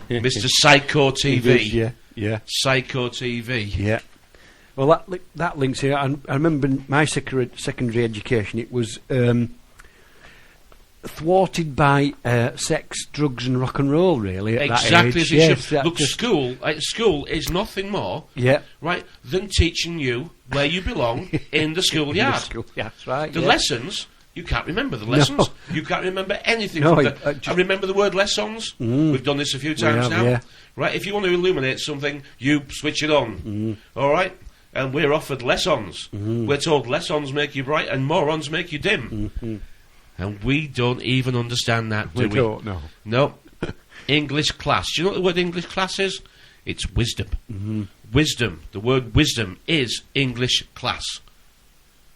Mr. Psycho TV. Yeah. Psycho TV. Yeah. Well, that links here. I remember my secondary education, it was thwarted by sex, drugs and rock and roll, really, at exactly that age. As it should. Look, school is nothing more right, than teaching you where you belong in the schoolyard. That's right. The lessons... You can't remember the lessons. No. You can't remember anything. I remember the word lessons. We've done this a few times now. Yeah. Right? If you want to illuminate something, you switch it on. All right? And we're offered lessons. We're told lessons make you bright and morons make you dim. And we don't even understand that, do we? We don't, no. No. English class. Do you know what the word English class is? It's wisdom. Wisdom. The word wisdom is English class.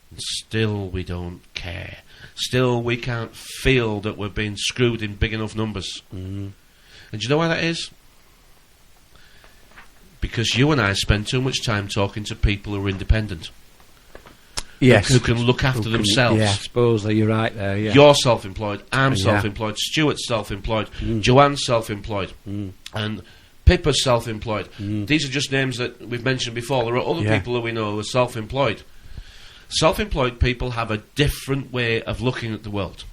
And still we don't care. Still we can't feel that we're being screwed in big enough numbers. And do you know why that is? Because you and I spend too much time talking to people who are independent. Yes. Who can look after themselves. Yeah, I suppose you're right there, yeah. You're self-employed, I'm self-employed, Stuart's self-employed, Joanne's self-employed, and Pippa's self-employed. These are just names that we've mentioned before. There are other people that we know who are self-employed. Self-employed people have a different way of looking at the world.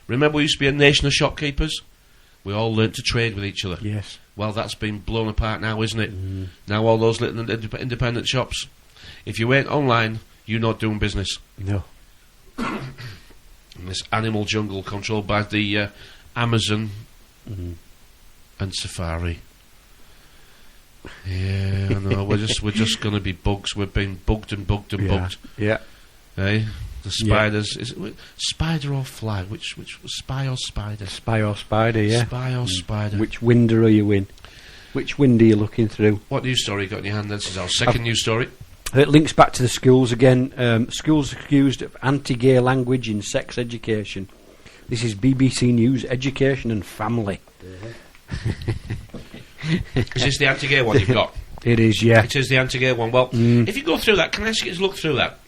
Remember we used to be a nation of shopkeepers? We all learnt to trade with each other. Yes. Well, that's been blown apart now, isn't it? Now all those little independent shops, if you ain't online, you're not doing business. No. In this animal jungle controlled by the Amazon and Safari. Yeah, I know. we're just going to be bugs. We're being bugged and bugged and bugged. Yeah. Hey, the spiders. Is it spider or fly? Which was spy or spider? Spy or spider, yeah. Spy or spider. Which window are you in? Which window are you looking through? What news story you got in your hand? This is our second news story. It links back to the schools again. Schools accused of anti-gay language in sex education. This is BBC News, Education and Family. Is this the anti-gay one you've got? It is, yeah. It is the anti-gay one. Well, if you go through that, can I ask you to look through that?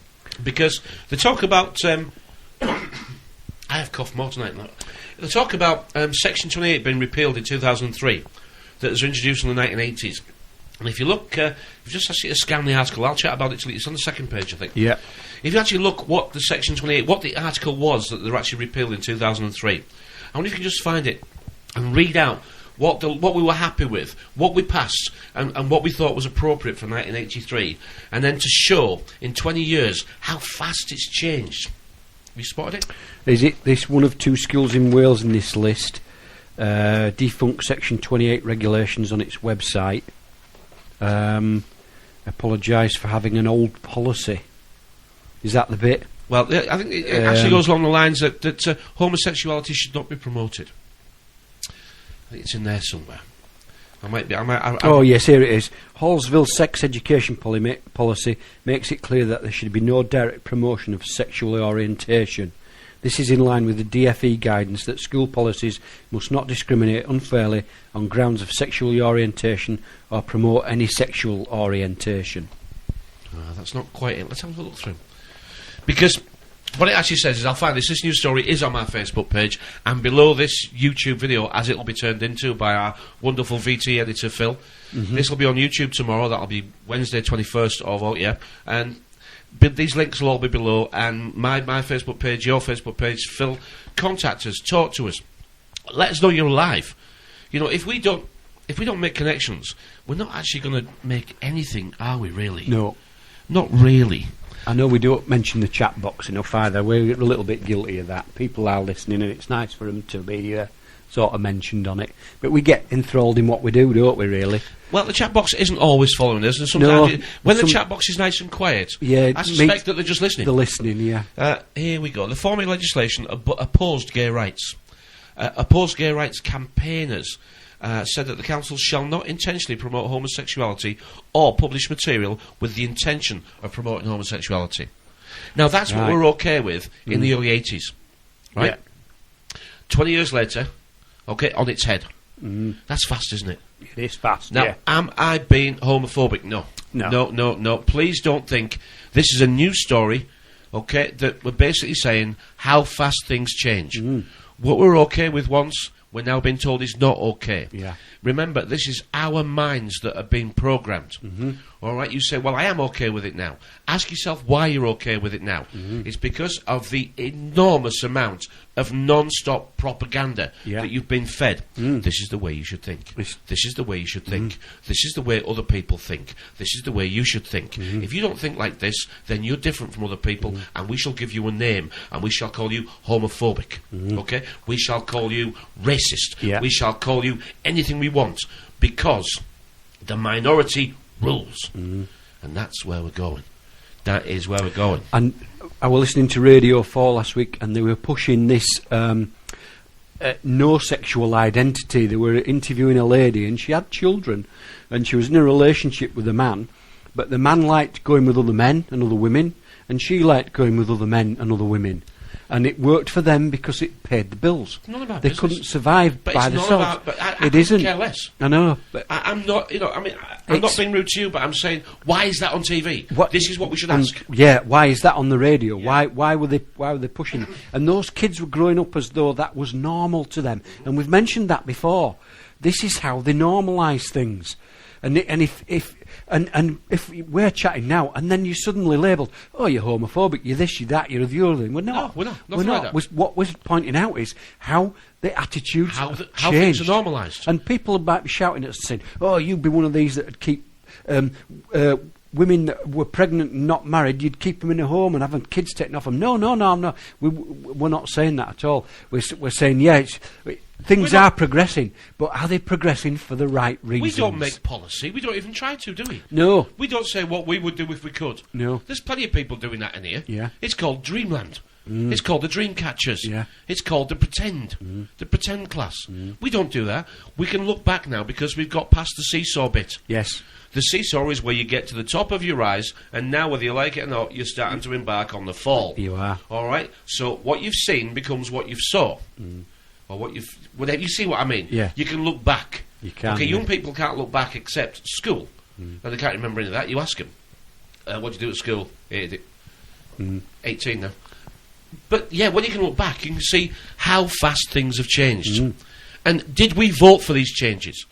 Because they talk about... I have coughed more tonight. They talk about Section 28 being repealed in 2003, that was introduced in the 1980s. And if you look, if you just actually scan the article, I'll chat about it till it's on the second page, I think. Yeah. If you actually look what the Section 28, what the article was that they were actually repealed in 2003, I wonder if you can just find it and read out what we were happy with, what we passed, and what we thought was appropriate for 1983, and then to show in 20 years how fast it's changed. Have you spotted it? Is it this one of two schools in Wales in this list? Defunct Section 28 regulations on its website. Apologise for having an old policy. Is that the bit? Well, I think it actually goes along the lines that homosexuality should not be promoted. I think it's in there somewhere. Oh yes, here it is. Hallsville's sex education policy makes it clear that there should be no direct promotion of sexual orientation. This is in line with the DFE guidance that school policies must not discriminate unfairly on grounds of sexual orientation or promote any sexual orientation. That's not quite it. Let's have a look through. Because what it actually says is, I'll find this news story is on my Facebook page, and below this YouTube video, as it will be turned into by our wonderful VT editor Phil. This will be on YouTube tomorrow. That'll be Wednesday 21st of and these links will all be below, and my Facebook page, your Facebook page. Phil, contact us, talk to us, let us know you're alive. You know, if we don't make connections, we're not actually going to make anything, are we? Really? No, not really. I know we don't mention the chat box enough either. We're a little bit guilty of that. People are listening, and it's nice for them to be sort of mentioned on it. But we get enthralled in what we do, don't we, really? Well, the chat box isn't always following us, and sometimes when the chat box is nice and quiet, I suspect that they're just listening. They're listening, yeah. Here we go. The forming legislation opposed gay rights. Opposed gay rights campaigners said that the council shall not intentionally promote homosexuality or publish material with the intention of promoting homosexuality. Now, that's what we're okay with in the early 80s, right? Yeah. 20 years later, on its head. That's fast, isn't it? It is fast, Now, am I being homophobic? No. Please don't think this is a news story, that we're basically saying how fast things change. What we're okay with once, we're now being told is not okay. Yeah. Remember, this is our minds that are being programmed. All right, you say, well, I am okay with it now. Ask yourself why you're okay with it now. It's because of the enormous amount of non-stop propaganda that you've been fed. This is the way you should think. This is the way you should think. This is the way other people think. This is the way you should think. If you don't think like this, then you're different from other people, and we shall give you a name, and we shall call you homophobic. Okay? We shall call you racist. We shall call you anything we want, because the minority rules. And that's where we're going. That is where we're going. And I was listening to Radio 4 last week, and they were pushing this no sexual identity. They were interviewing a lady, and she had children, and she was in a relationship with a man, but the man liked going with other men and other women, and she liked going with other men and other women. And it worked for them because it paid the bills. It's not about they business. couldn't survive But by it's not themselves. about... But I it couldn't isn't. care less. I know. But I'm not, I'm not being rude to you, but I'm saying, why is that on TV? This is what we should ask. Yeah, why is that on the radio? Yeah. Why were they pushing it? And those kids were growing up as though that was normal to them. And we've mentioned that before. This is how they normalise things. And if we're chatting now, and then you're suddenly labelled, oh, you're homophobic, you're this, you're that, you're the other thing. We're not. No, we're not. We're not. What we're pointing out is how the attitudes how changed. things are normalised. And people might be shouting at us saying, oh, you'd be one of these that would keep women that were pregnant and not married, you'd keep them in a home and having kids taken off them. No, I'm not. We're not saying that at all. We're saying, things are progressing, but are they progressing for the right reasons? We don't make policy. We don't even try to, do we? No. We don't say what we would do if we could. No. There's plenty of people doing that in here. Yeah. It's called Dreamland. It's called the Dream Catchers. Yeah. It's called the Pretend. The Pretend class. We don't do that. We can look back now because we've got past the seesaw bit. Yes. The seesaw is where you get to the top of your rise, and now, whether you like it or not, you're starting to embark on the fall. You are. All right? So what you've seen becomes what you've saw. Or what you've... Whatever, you see what I mean? Yeah. You can look back. You can. Okay, young people can't look back except school. And they can't remember any of that. You ask them, what did you do at school? 18 now. But, yeah, when you can look back, you can see how fast things have changed. And did we vote for these changes?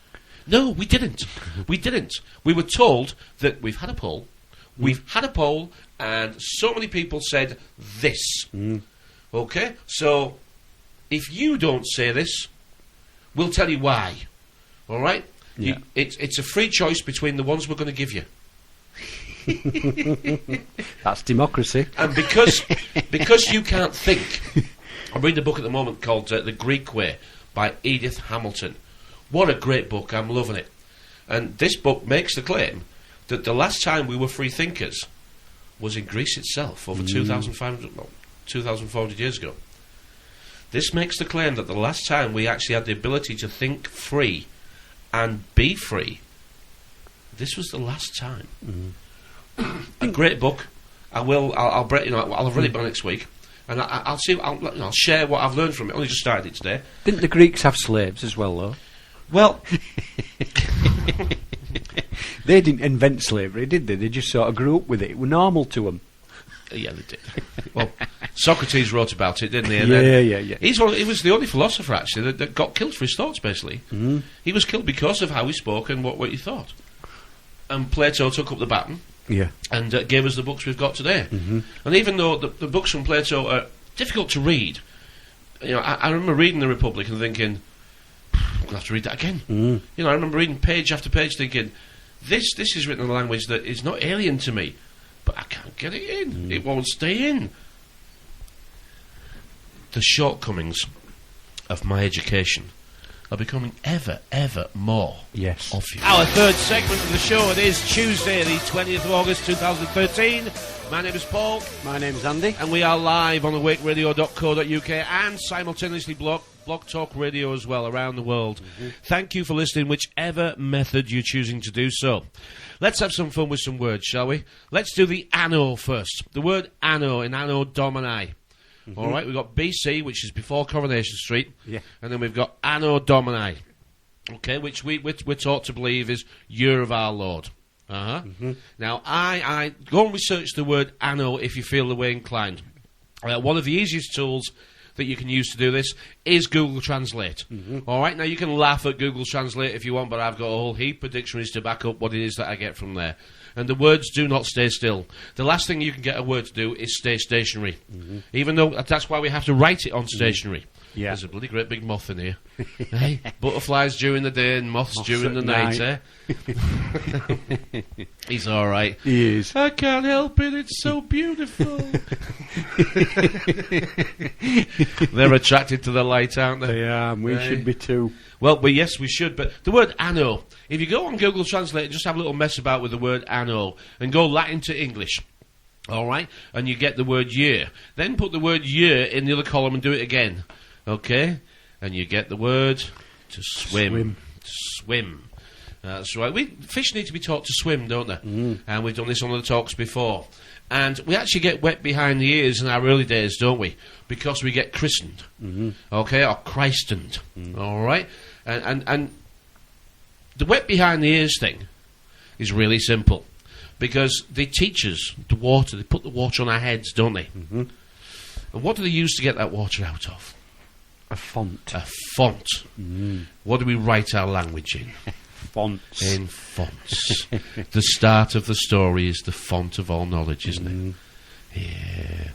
No, we didn't. We didn't. We were told that we've had a poll. We've had a poll, and so many people said this. Okay? So, if you don't say this, we'll tell you why. All right? Yeah. It's a free choice between the ones we're going to give you. That's democracy. And because you can't think, I'm reading a book at the moment called The Greek Way by Edith Hamilton. What a great book, I'm loving it. And this book makes the claim that the last time we were free thinkers was in Greece itself, over 2,400 years ago. This makes the claim that the last time we actually had the ability to think free and be free, this was the last time. A great book. I'll have read it by next week, and I'll share what I've learned from it. I only just started it today. Didn't the Greeks have slaves as well, though? Well, they didn't invent slavery, did they? They just sort of grew up with it. It was normal to them. Yeah, they did. Well, Socrates wrote about it, didn't he? And Yeah. He was the only philosopher, actually, that got killed for his thoughts, basically. He was killed because of how he spoke and what he thought. And Plato took up the baton. Yeah. And gave us the books we've got today. And even though the books from Plato are difficult to read, I remember reading The Republic and thinking, I'm going to have to read that again. I remember reading page after page thinking, this is written in a language that is not alien to me, but I can't get it in. It won't stay in. The shortcomings of my education are becoming ever more obvious. Our third segment of the show, it is Tuesday, the 20th of August 2013. My name is Paul. My name is Andy. And we are live on awakeradio.co.uk and simultaneously Blog Talk Radio as well around the world. Thank you for listening, whichever method you're choosing to do so. Let's have some fun with some words, shall we? Let's do the anno first. The word anno in Anno Domini. All right, we've got BC, which is before Coronation Street. Yeah. And then we've got Anno Domini, okay, which we're taught to believe is Year of Our Lord. Now, I go and research the word anno if you feel the way inclined. One of the easiest tools that you can use to do this is Google Translate. All right, now you can laugh at Google Translate if you want, but I've got a whole heap of dictionaries to back up what it is that I get from there. And the words do not stay still. The last thing you can get a word to do is stay stationary. Even though that's why we have to write it on stationary. Yeah. There's a bloody great big moth in here. Hey, butterflies during the day and moths during the night, eh? He's all right. He is. I can't help it, it's so beautiful. They're attracted to the light, aren't they? They are, and we should be too. Well, yes, we should, but the word anno, if you go on Google Translate and just have a little mess about with the word anno and go Latin to English, all right, and you get the word year, then put the word year in the other column and do it again, okay, and you get the word to swim. To swim. That's right. Fish need to be taught to swim, don't they? And we've done this on the talks before. And we actually get wet behind the ears in our early days, don't we? Because we get christened, okay, or christened, all right? And the wet behind the ears thing is really simple, because they teach us the water. They put the water on our heads, don't they? And what do they use to get that water out of? A font. A font. What do we write our language in? Fonts. In fonts. The start of the story is the font of all knowledge, isn't it?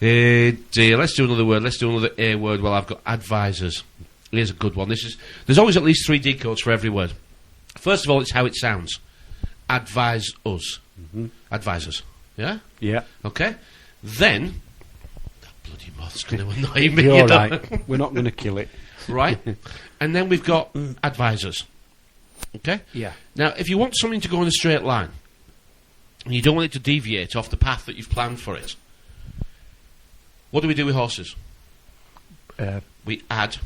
Yeah. Dear. Let's do another word. Let's do another A word. Well, I've got advisors. Here's a good one. There's always at least 3 decodes for every word. First of all, it's how it sounds. Advise us. Advisors. Yeah? Yeah. Okay. Then, that bloody moth's going to annoy me. You're right. We're not going to kill it. Right? And then we've got advisors. Okay? Yeah. Now, if you want something to go in a straight line, and you don't want it to deviate off the path that you've planned for it, what do we do with horses? We add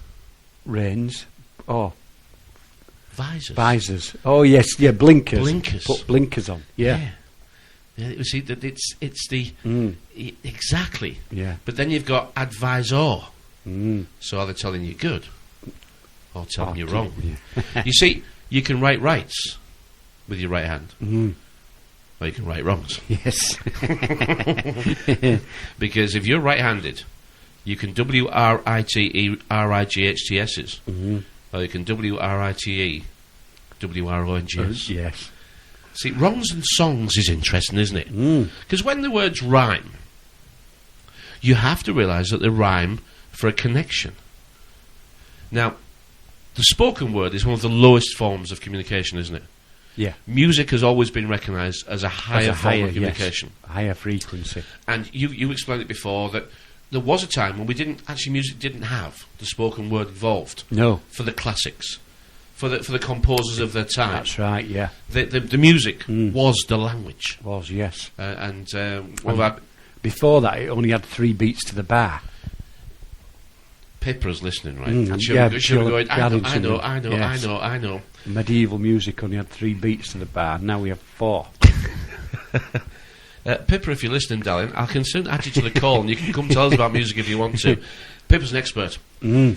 reins. Oh. Visors. Oh, yes. Yeah, blinkers. Blinkers. Put blinkers on. Yeah. You see, that it's the... exactly. Yeah. But then you've got advisor. So are they telling you good? Or telling you wrong? Yeah. You see, you can write rights with your right hand. Or you can write wrongs. Yes. Because if you're right-handed, you can W-R-I-T-E-R-I-G-H-T-S's. Or you can W-R-I-T-E-W-R-O-N-G-S. Yes. See, wrongs and songs is interesting, isn't it? Because when the words rhyme, you have to realise that they rhyme for a connection. Now, the spoken word is one of the lowest forms of communication, isn't it? Yeah. Music has always been recognised as a higher form of communication. Yes. Higher frequency. And you explained it before that there was a time when music didn't have the spoken word involved. No. For the classics. For the composers of their time. That's right, yeah. The music was the language. Was, yes. Before that, it only had 3 beats to the bar. Pippa's listening, right? I know. Medieval music only had 3 beats to the bar. Now we have 4. Pippa, if you're listening, darling, I can soon add you to the call, and you can come tell us about music if you want to. Pippa's an expert.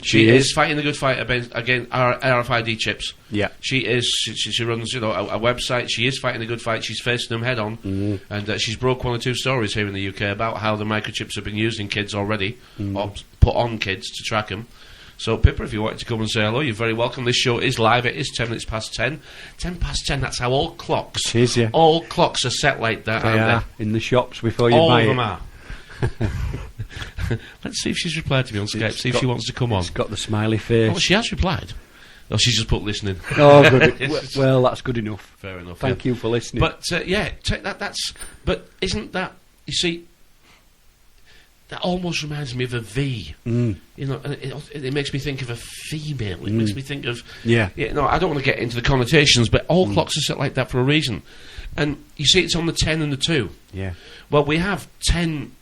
She is fighting the good fight against RFID chips. Yeah. She runs, a website. She is fighting the good fight. She's facing them head on, and she's broke 1 or 2 stories here in the UK about how the microchips have been used in kids already, or put on kids to track them. So, Pippa, if you wanted to come and say hello, you're very welcome. This show is live. It is 10 minutes past 10. 10 past 10, that's how all clocks... It is, yeah. All clocks are set like that, they aren't they? In the shops before you all buy it. All of them are. Let's see if she's replied to me on Skype, see if she wants to come on. She's got the smiley face. Oh, she has replied. Oh, she's just put listening. Oh, good. Well, that's good enough. Fair enough. Thank you for listening. But, take that, but isn't that... You see... That almost reminds me of a V. You know, and it makes me think of a female. It makes me think of... Yeah. No, I don't want to get into the connotations, but all clocks are set like that for a reason. And you see, it's on the 10 and the 2. Yeah. Well, we have 10...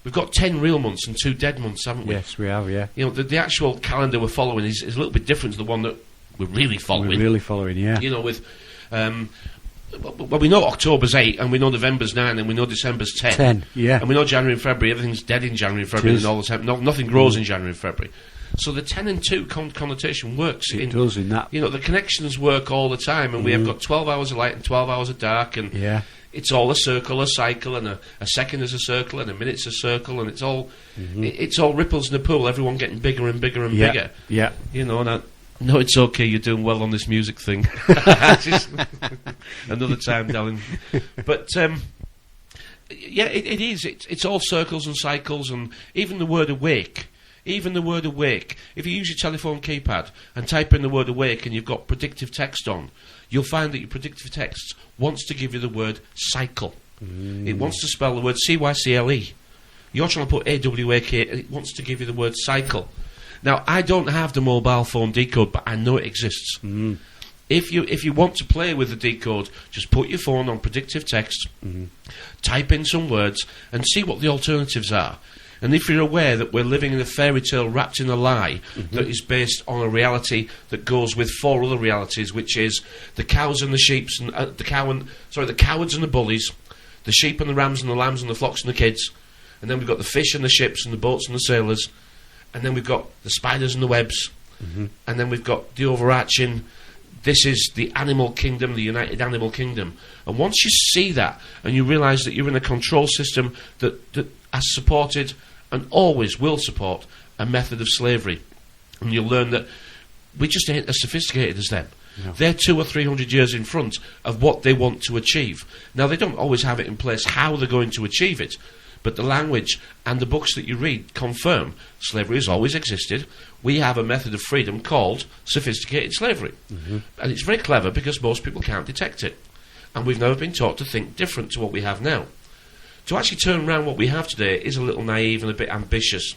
We've got 10 real months and 2 dead months, haven't we? Yes, we have, yeah. You know, the actual calendar we're following is a little bit different to the one that we're really following. We're really following, yeah. You know, with... well, we know October's 8, and we know November's 9, and we know December's 10. 10, yeah. And we know January and February, everything's dead in January and February, and all the time. Nothing grows in January and February. So the 10 and 2 connotation works. It does in that. You know, the connections work all the time, and we have got 12 hours of light and 12 hours of dark, and it's all a circle, a cycle, and a second is a circle, and a minute's a circle, and it's all it's all ripples in a pool, everyone getting bigger and bigger and bigger. Yeah. You know, and no, it's okay, you're doing well on this music thing. Another time, darling. But, yeah, it is. It's all circles and cycles, and even the word awake. Even the word awake. If you use your telephone keypad and type in the word awake and you've got predictive text on, you'll find that your predictive text wants to give you the word cycle. It wants to spell the word C-Y-C-L-E. You're trying to put A-W-A-K, and it wants to give you the word cycle. Now, I don't have the mobile phone decode, but I know it exists. If you want to play with the decode, just put your phone on predictive text, type in some words, and see what the alternatives are. And if you're aware that we're living in a fairy tale wrapped in a lie that is based on a reality that goes with 4 other realities, which is the cows and the sheeps and the cowards and the bullies, the sheep and the rams and the lambs and the flocks and the kids, and then we've got the fish and the ships and the boats and the sailors, and then we've got the spiders and the webs, and then we've got the overarching. This is the animal kingdom, the united animal kingdom. And once you see that and you realise that you're in a control system that has supported and always will support a method of slavery, and you'll learn that we just ain't as sophisticated as them. No. They're 200 or 300 years in front of what they want to achieve. Now, they don't always have it in place how they're going to achieve it, but the language and the books that you read confirm slavery has always existed. We have a method of freedom called sophisticated slavery. And it's very clever because most people can't detect it. And we've never been taught to think different to what we have now. To actually turn around what we have today is a little naive and a bit ambitious.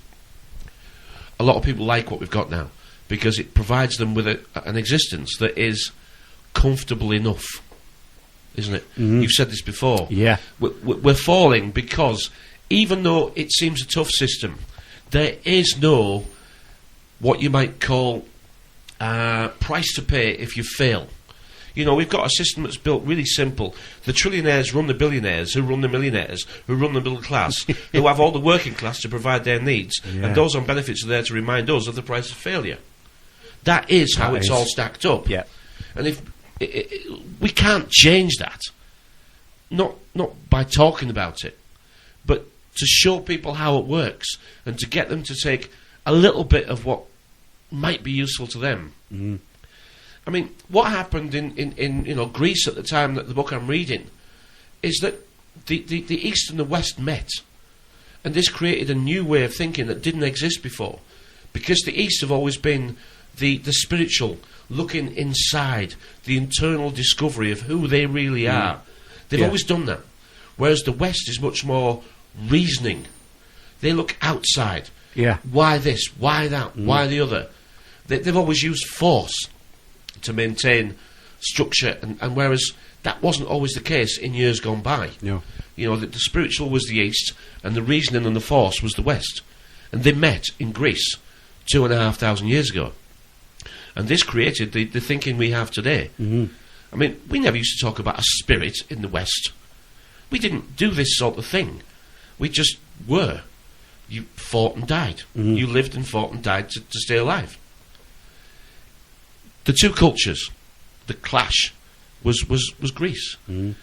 A lot of people like what we've got now because it provides them with an existence that is comfortable enough, isn't it? You've said this before. Yeah. We're falling because even though it seems a tough system, there is no what you might call price to pay if you fail. You know, we've got a system that's built really simple. The trillionaires run the billionaires, who run the millionaires, who run the middle class, who have all the working class to provide their needs, and those on benefits are there to remind us of the price of failure. That is how it's all stacked up. Yeah. And if we can't change that, not by talking about it, but to show people how it works and to get them to take a little bit of what might be useful to them. I mean, what happened in Greece at the time that the book I'm reading is that the East and the West met, and this created a new way of thinking that didn't exist before, because the East have always been the spiritual, looking inside, the internal discovery of who they really are. They've always done that, whereas the West is much more reasoning. They look outside. Why this? Why that? Why the other? They've always used force to maintain structure, and whereas that wasn't always the case in years gone by. No. You know, the spiritual was the East, and the reasoning and the force was the West. And they met in Greece 2,500 years ago. And this created the thinking we have today. I mean, we never used to talk about a spirit in the West. We didn't do this sort of thing. We just were. You fought and died. You lived and fought and died to stay alive. The two cultures, the clash, was Greece. And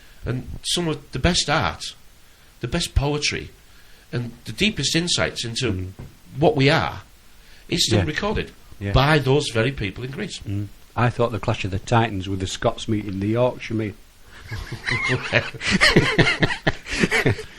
some of the best art, the best poetry, and the deepest insights into what we are is still recorded by those very people in Greece. I thought the Clash of the Titans with the Scots meeting the Yorkshire meet.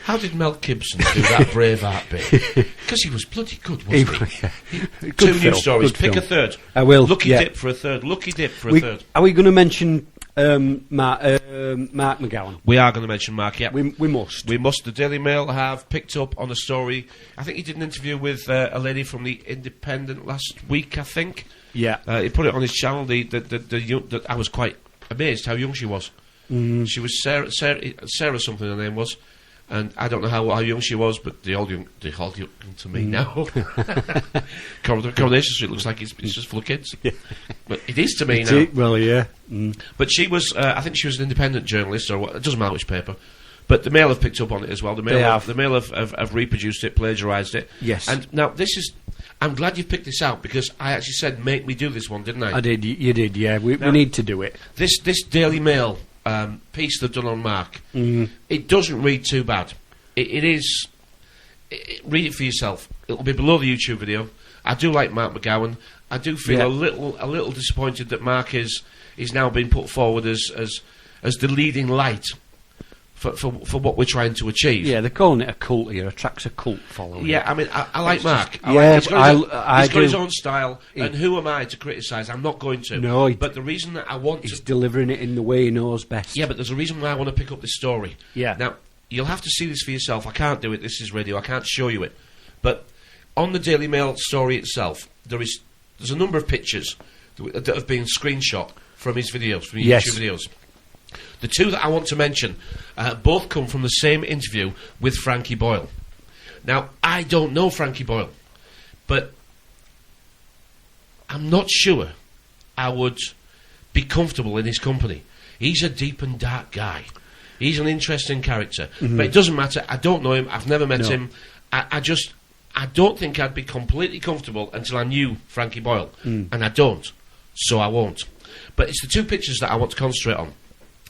How did Mel Gibson do that Braveheart bit? Because he was bloody good, wasn't he? Two news stories. Pick a third. I will. Lucky dip for a third. Lucky dip for a third. Are we going to mention Mark McGowan? We are going to mention Mark, yeah. We must. We must. The Daily Mail have picked up on a story. I think he did an interview with a lady from the Independent last week, I think. Yeah. He put it on his channel. I was quite amazed how young she was. She was Sarah something her name was, and I don't know how young she was, but they're all young to me now. Coronation Street looks like it's just full of kids, but it is to me now. Well, yeah. But she was, I think she was an independent journalist, or what, it doesn't matter which paper. But the Mail have picked up on it as well. The Mail have reproduced it, plagiarised it. Yes. And now this is. I'm glad you picked this out because I actually said make me do this one, didn't I? I did. You did. Yeah. We need to do it. This Daily Mail piece they've done on Mark, it doesn't read too bad. It is. Read it for yourself. It'll be below the YouTube video. I do like Mark McGowan. I do feel a little disappointed that Mark is now being put forward as the leading light for what we're trying to achieve. Yeah, they're calling it a cult here. Attracts a cult following. Yeah, I mean, I like Mark. He's got his own style, and who am I to criticise? I'm not going to. No, but the reason that I want he's delivering it in the way he knows best. Yeah, but there's a reason why I want to pick up this story. Yeah. Now, you'll have to see this for yourself. I can't do it. This is radio. I can't show you it. But on the Daily Mail story itself, there's a number of pictures that have been screenshot from his videos, from YouTube videos. The two that I want to mention both come from the same interview with Frankie Boyle. Now, I don't know Frankie Boyle, but I'm not sure I would be comfortable in his company. He's a deep and dark guy. He's an interesting character. But it doesn't matter. I don't know him. I've never met him. I don't think I'd be completely comfortable until I knew Frankie Boyle. And I don't. So I won't. But it's the two pictures that I want to concentrate on.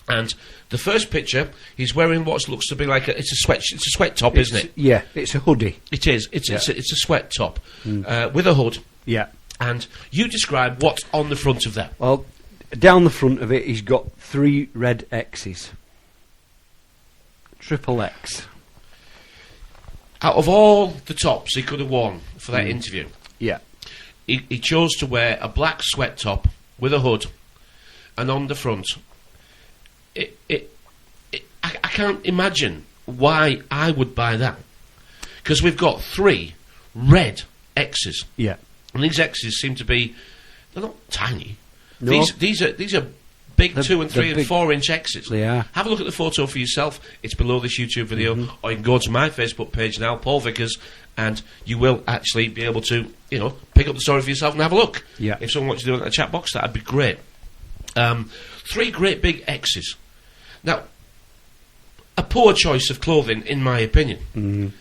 And the first picture, he's wearing what looks to be like it's a sweat top, isn't it? Yeah, it's a hoodie. It is. It's a sweat top with a hood. Yeah. And you describe what's on the front of that. Well, down the front of it, he's got 3 red X's. Triple X. Out of all the tops he could have worn for that interview, Yeah. he chose to wear a black sweat top with a hood, and on the front, I can't imagine why I would buy that, because we've got 3 red X's, Yeah. and these X's seem to be, they're not tiny. No. These are big 2 and 3 and big. 4 inch X's. They are. Have a look at the photo for yourself. It's below this YouTube video, or you can go to my Facebook page now, Paul Vickers, and you will actually be able to, pick up the story for yourself and have a look. Yeah. If someone wants to do it in the chat box, that'd be great. 3 great big X's. Now, a poor choice of clothing, in my opinion.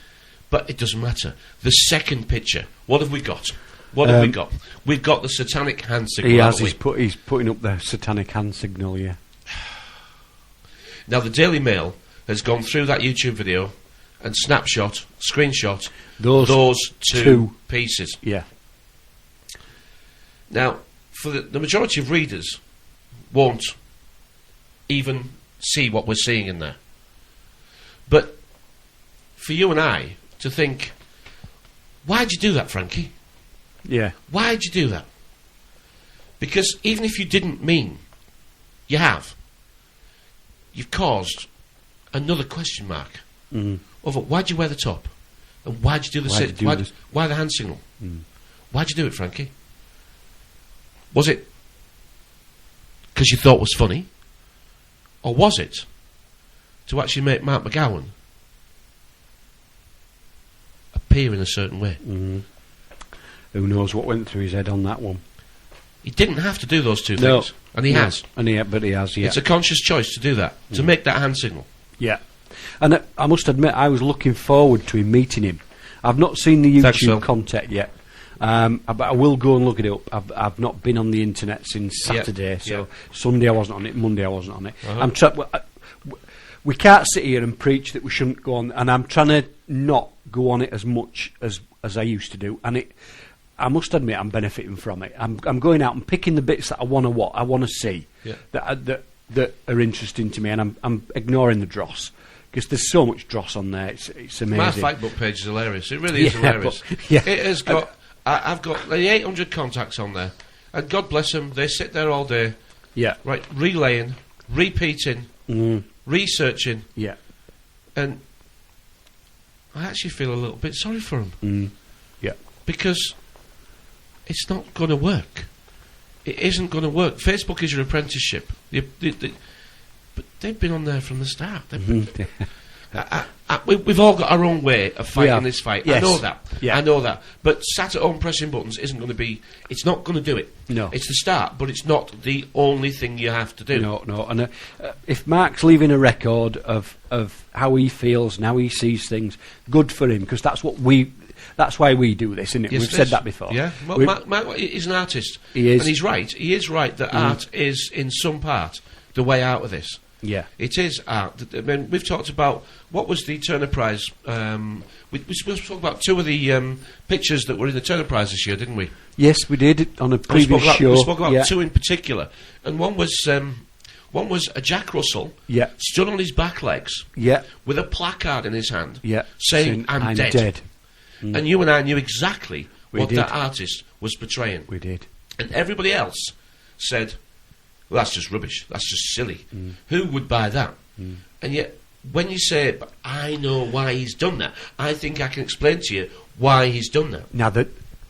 But it doesn't matter. The second picture, what have we got? What have we got? We've got the satanic hand signal. He has. haven't we? He's putting up the satanic hand signal. Yeah. Now, the Daily Mail has gone through that YouTube video and screenshot those two pieces. Yeah. Now, for the majority of readers, won't even see what we're seeing in there. But for you and I to think, why'd you do that, Frankie? Yeah. Why'd you do that? Because even if you didn't mean, you have. You've caused another question mark over why'd you wear the top, and why'd you do why the hand signal? Why'd you do it, Frankie? Was it because you thought it was funny, or was it to actually make Mark McGowan appear in a certain way? Who knows what went through his head on that one? He didn't have to do those two things, and he has. But he has. Yeah. It's a conscious choice to do that, to make that hand signal. Yeah. And I must admit, I was looking forward to him meeting him. I've not seen the YouTube content yet, but I will go and look it up. I've not been on the internet since Saturday, so Sunday I wasn't on it, Monday I wasn't on it. We can't sit here and preach that we shouldn't go on, and I'm trying to not go on it as much as I used to do, and I must admit I'm benefiting from it. I'm going out and picking the bits that I want to see that are interesting to me, and I'm ignoring the dross, because there's so much dross on there. It's amazing. My Facebook page is hilarious. It really is hilarious. It has got. I've got 800 contacts on there, and God bless them, they sit there all day. Yeah. Right, relaying, repeating, researching. Yeah. And I actually feel a little bit sorry for them. Yeah. Because it's not going to work. It isn't going to work. Facebook is your apprenticeship. But they've been on there from the start. We've all got our own way of fighting this fight. Yes. I know that. Yeah. I know that. But sat at home pressing buttons isn't going to be... It's not going to do it. No. It's the start, but it's not the only thing you have to do. No. And if Mark's leaving a record of how he feels and how he sees things, good for him, because that's why we do this, isn't it? Yes, We've said that before. Yeah. Well, Mark is an artist. He is. And he's right. He is right that art is, in some part, the way out of this. Yeah. It is art. I mean, we've talked about what was the Turner Prize. We spoke about 2 of the pictures that were in the Turner Prize this year, didn't we? Yes, we did on a previous show. We spoke about 2 in particular, and one was a Jack Russell stood on his back legs with a placard in his hand saying I'm dead. And you and I knew exactly what that artist was portraying. We did. And everybody else said, well, that's just rubbish. That's just silly. Who would buy that? And yet, when you say, but I know why he's done that, I think I can explain to you why he's done that. Now,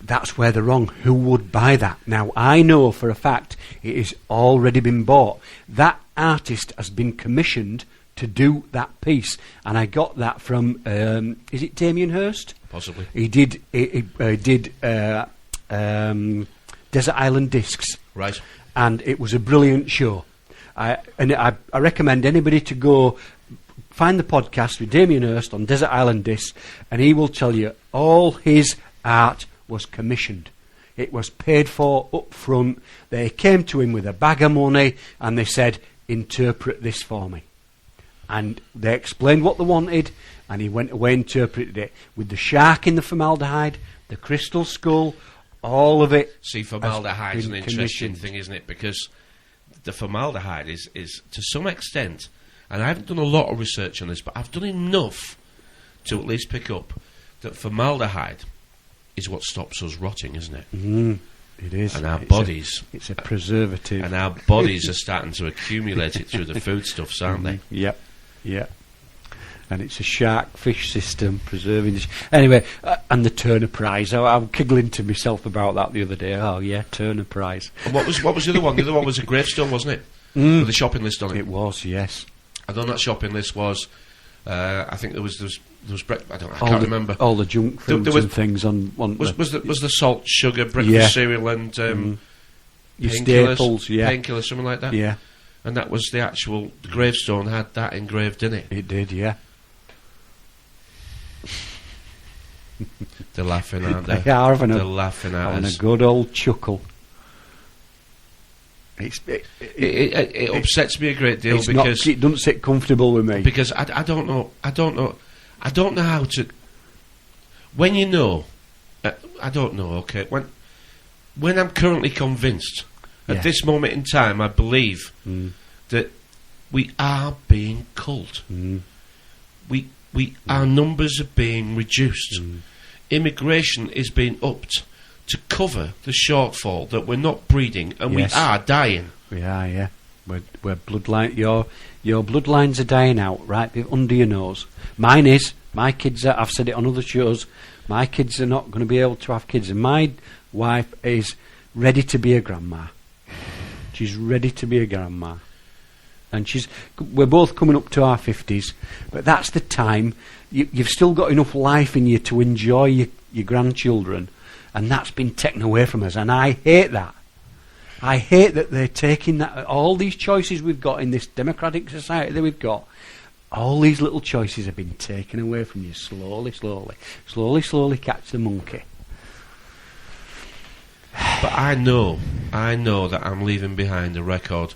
that's where they're wrong. Who would buy that? Now, I know for a fact it has already been bought. That artist has been commissioned to do that piece, and I got that from is it Damien Hirst? Possibly. He did Desert Island Discs, Right. and it was a brilliant show. I recommend anybody to go find the podcast with Damien Hirst on Desert Island Discs, and he will tell you all his art was commissioned. It was paid for up front. They came to him with a bag of money and they said, interpret this for me. And they explained what they wanted, and he went away and interpreted it with the shark in the formaldehyde, the crystal skull, all of it. See, formaldehyde is an interesting thing, isn't it? Because the formaldehyde is to some extent, and I haven't done a lot of research on this, but I've done enough to at least pick up that formaldehyde is what stops us rotting, isn't it? It is. And our bodies... It's a preservative. And our bodies are starting to accumulate it through the foodstuffs, aren't they? Yep. And it's a shark fish system preserving this. Anyway, and the Turner Prize. I'm giggling to myself about that the other day. Oh, yeah, Turner Prize. And what was the other one? The other one was a gravestone, wasn't it? With a shopping list on it. It was, yes. I don't know that shopping list was... I think there was I can't remember. All the junk foods and things on was the salt, sugar, breakfast cereal, and your staples, painkillers, something like that. Yeah, and that was the gravestone had that engraved in it. It did, yeah. They're laughing, aren't they? They are They're laughing at us. A good old chuckle. It upsets me a great deal because it doesn't sit comfortable with me. Because I don't know how to. When you know, I don't know. Okay, when I'm currently convinced at this moment in time, I believe that we are being culled. Our numbers are being reduced. Immigration is being upped to cover the shortfall that we're not breeding, and we are dying. We are, yeah. We're bloodline. Your bloodlines are dying out right under your nose. Mine is. My kids are. I've said it on other shows. My kids are not going to be able to have kids, and my wife is ready to be a grandma. She's ready to be a grandma, and we're both coming up to our 50s. But that's the time. You've still got enough life in you to enjoy your grandchildren. And that's been taken away from us, and I hate that. I hate that they're taking that. All these choices we've got in this democratic society that we've got, all these little choices have been taken away from you slowly, catch the monkey. But I know that I'm leaving behind a record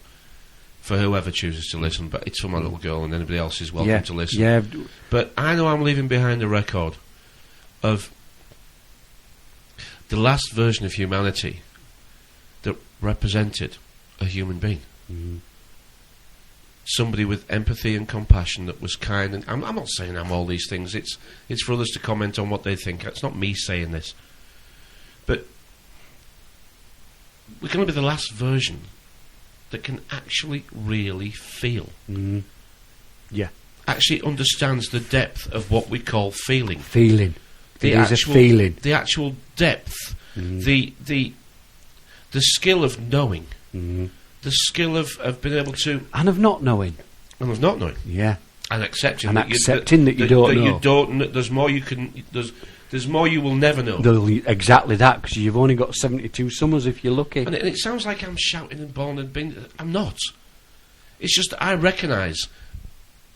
for whoever chooses to listen, but it's for my little girl, and anybody else is welcome to listen. Yeah. But I know I'm leaving behind a record of the last version of humanity that represented a human being. Somebody with empathy and compassion that was kind. And I'm not saying I'm all these things. It's for others to comment on what they think. It's not me saying this. But we're going to be the last version that can actually really feel. Yeah. Actually understands the depth of what we call feeling. It is a feeling. The actual depth, the skill of knowing, the skill of being able to... And of not knowing. Yeah. And accepting that you don't know. There's more you can... There's more you will never know. Exactly that, because you've only got 72 summers if you're lucky. And it sounds like I'm shouting and bawling and being... I'm not. It's just that I recognise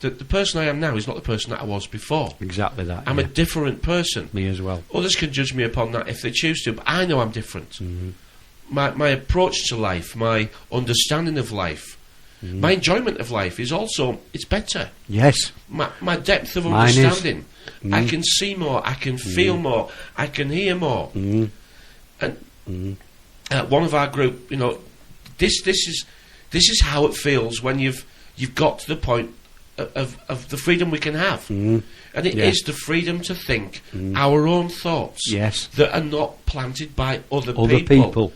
that the person I am now is not the person that I was before. Exactly that. I'm a different person. Me as well. Others can judge me upon that if they choose to, but I know I'm different. My approach to life, my understanding of life, my enjoyment of life is also, it's better. Yes. My depth of understanding. I can see more, I can feel more, I can hear more. And one of our group, this is how it feels when you've got to the point of the freedom we can have. And it is the freedom to think our own thoughts that are not planted by other people.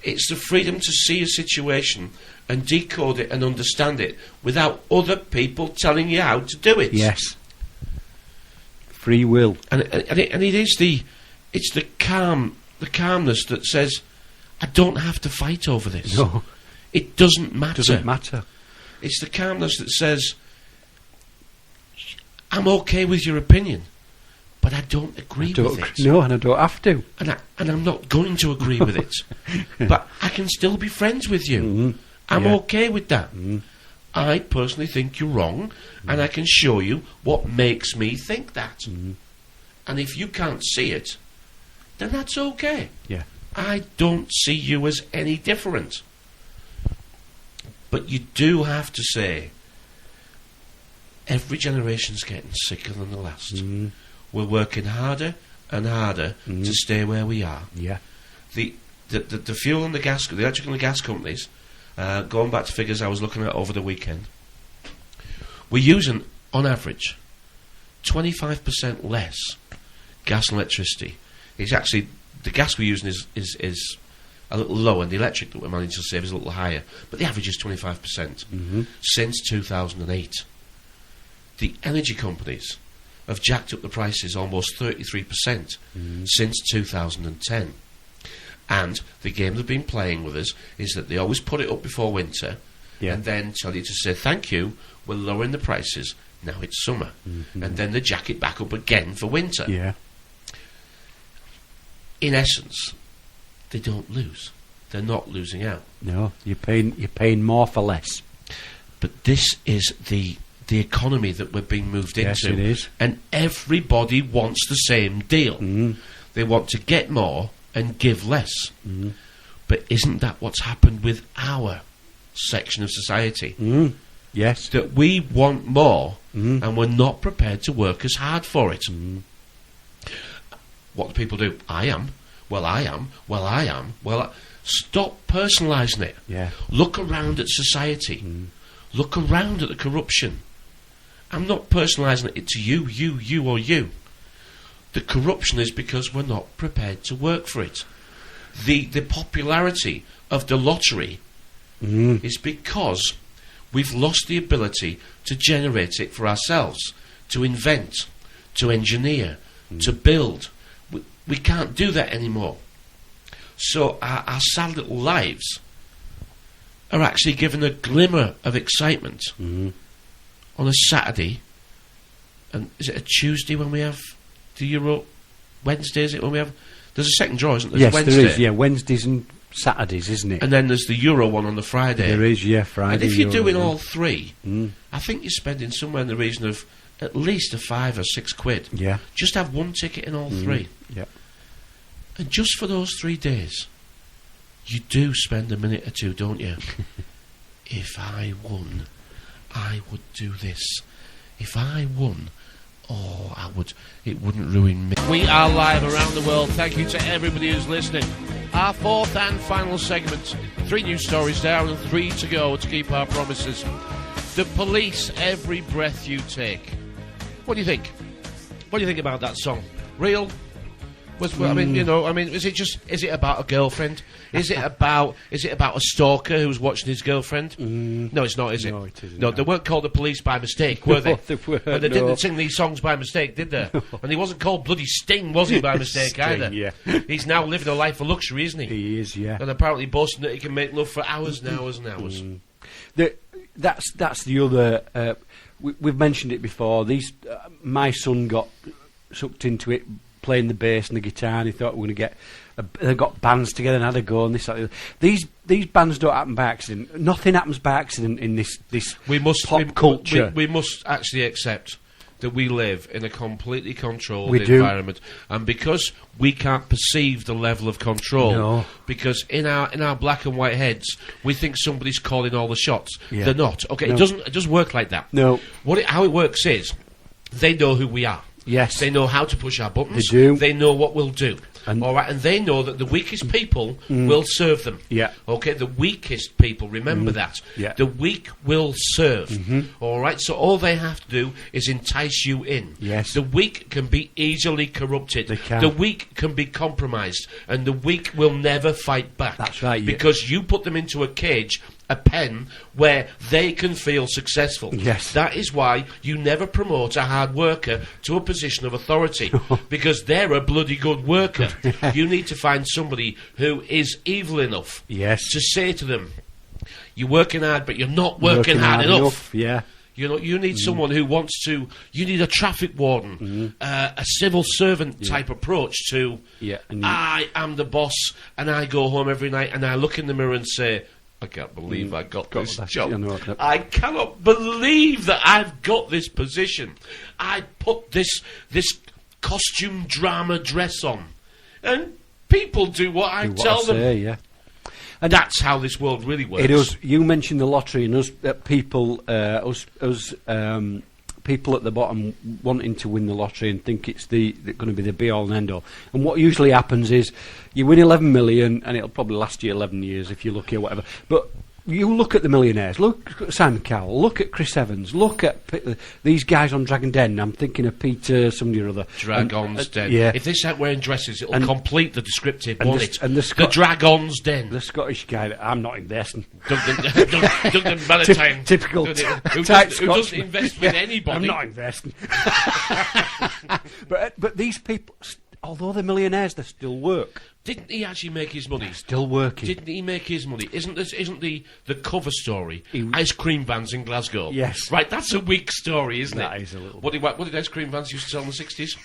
It's the freedom to see a situation and decode it and understand it without other people telling you how to do it. Yes. Free will. And it is the calmness that says, I don't have to fight over this. No. It doesn't matter. Doesn't matter. It's the calmness that says, I'm okay with your opinion, but I don't agree with it. No, and I don't have to. And I'm not going to agree with it. But I can still be friends with you. I'm okay with that. I personally think you're wrong, and I can show you what makes me think that. And if you can't see it, then that's okay. Yeah. I don't see you as any different. But you do have to say, every generation's getting sicker than the last. We're working harder and harder to stay where we are. Yeah. The fuel and the gas, the electric and the gas companies, going back to figures I was looking at over the weekend, we're using, on average, 25% less gas and electricity. It's actually, the gas we're using is a little lower, and the electric that we're managing to save is a little higher. But the average is 25% since 2008. The energy companies have jacked up the prices almost 33% since 2010. And the game they've been playing with us is that they always put it up before winter and then tell you to say, thank you, we're lowering the prices, now it's summer. And then they jack it back up again for winter. Yeah. In essence, they don't lose. They're not losing out. No, you're paying more for less. But this is the economy that we're being moved into. Yes, it is. And everybody wants the same deal. They want to get more and give less. But isn't that what's happened with our section of society? Yes. That we want more and we're not prepared to work as hard for it. What do people do? I am. Well, I am. Well, I am. Well, stop personalising it. Yeah. Look around at society. Look around at the corruption. I'm not personalising it to you, or you. The corruption is because we're not prepared to work for it. The popularity of the lottery is because we've lost the ability to generate it for ourselves, to invent, to engineer, to build. We can't do that anymore. So our sad little lives are actually given a glimmer of excitement on a Saturday. And is it a Tuesday when we have the Euro? Wednesday, is it when we have? There's a second draw, isn't there? Yes, Wednesday. there is. Yeah, Wednesdays and Saturdays, isn't it? And then there's the Euro one on the Friday. There is, yeah, Friday. And if you're Euro, doing all three, I think you're spending somewhere in the region of at least a £5 or £6. Yeah. Just have one ticket in all three. Yeah. And just for those 3 days, you do spend a minute or two, don't you? If I won, I would do this. If I won, I would. It wouldn't ruin me. We are live around the world. Thank you to everybody who's listening. Our fourth and final segment. 3 news stories down and 3 to go to keep our promises. The police, every breath you take. What do you think? What do you think about that song? Real? Is it about a girlfriend? Is it about a stalker who's watching his girlfriend? No, it's not, is it? No, it isn't. No, they weren't called the police by mistake, were they? No, they weren't, And they no. didn't sing these songs by mistake, did they? No. And he wasn't called bloody Sting, was he, by mistake Sting, either? yeah. He's now living a life of luxury, isn't he? He is, yeah. And apparently boasting that he can make love for hours and hours and hours. That's the other. We've mentioned it before. My son got sucked into it, playing the bass and the guitar, and he thought we were going to get. They got bands together and had a go, and this. That, these bands don't happen by accident. Nothing happens by accident in this pop culture. We must actually accept that we live in a completely controlled We do. environment, and because we can't perceive the level of control, No. because in our black and white heads we think somebody's calling all the shots. Yeah. They're not. Okay, No. It doesn't work like that. No. How it works is they know who we are. Yes. They know how to push our buttons. They do. They know what we'll do. And- All right, and they know that the weakest people will serve them. Yeah. Okay, the weakest people, remember that. Yeah. The weak will serve. All right, so all they have to do is entice you in. Yes. The weak can be easily corrupted. They can. The weak can be compromised, and the weak will never fight back. That's right, yeah. Because you put them into a cage, a pen, where they can feel successful. Yes. That is why you never promote a hard worker to a position of authority, because they're a bloody good worker. You need to find somebody who is evil enough Yes. to say to them, you're working hard, but you're not working hard enough. Yeah. You know, you need someone who wants to. You need a traffic warden, a civil servant type approach to. Yeah, I am the boss, and I go home every night, and I look in the mirror and say, "I can't believe I got this job. I cannot believe that I've got this position. I put this costume drama dress on, and people do what I tell them." Yeah. And that's how this world really works. It is. You mentioned the lottery and us people, people at the bottom wanting to win the lottery and think it's going to be the be all and end all. And what usually happens is you win 11 million and it'll probably last you 11 years if you're lucky or whatever. But you look at the millionaires. Look at Simon Cowell. Look at Chris Evans. Look at these guys on Dragon Den. I'm thinking of Peter somebody or other. Dragon's Den. Yeah. If they start wearing dresses, it'll complete the descriptive, won't it? And the Dragon's Den. The Scottish guy that I'm not investing. Duncan Valentine. Typical who type doesn't invest with anybody. I'm not investing. But these people, although they're millionaires, they still work. Didn't he actually make his money? Still working. Didn't he make his money? Isn't the cover story ice cream vans in Glasgow? Yes. Right, that's a weak story, isn't it? That is a little. What did ice cream vans used to sell in the 60s?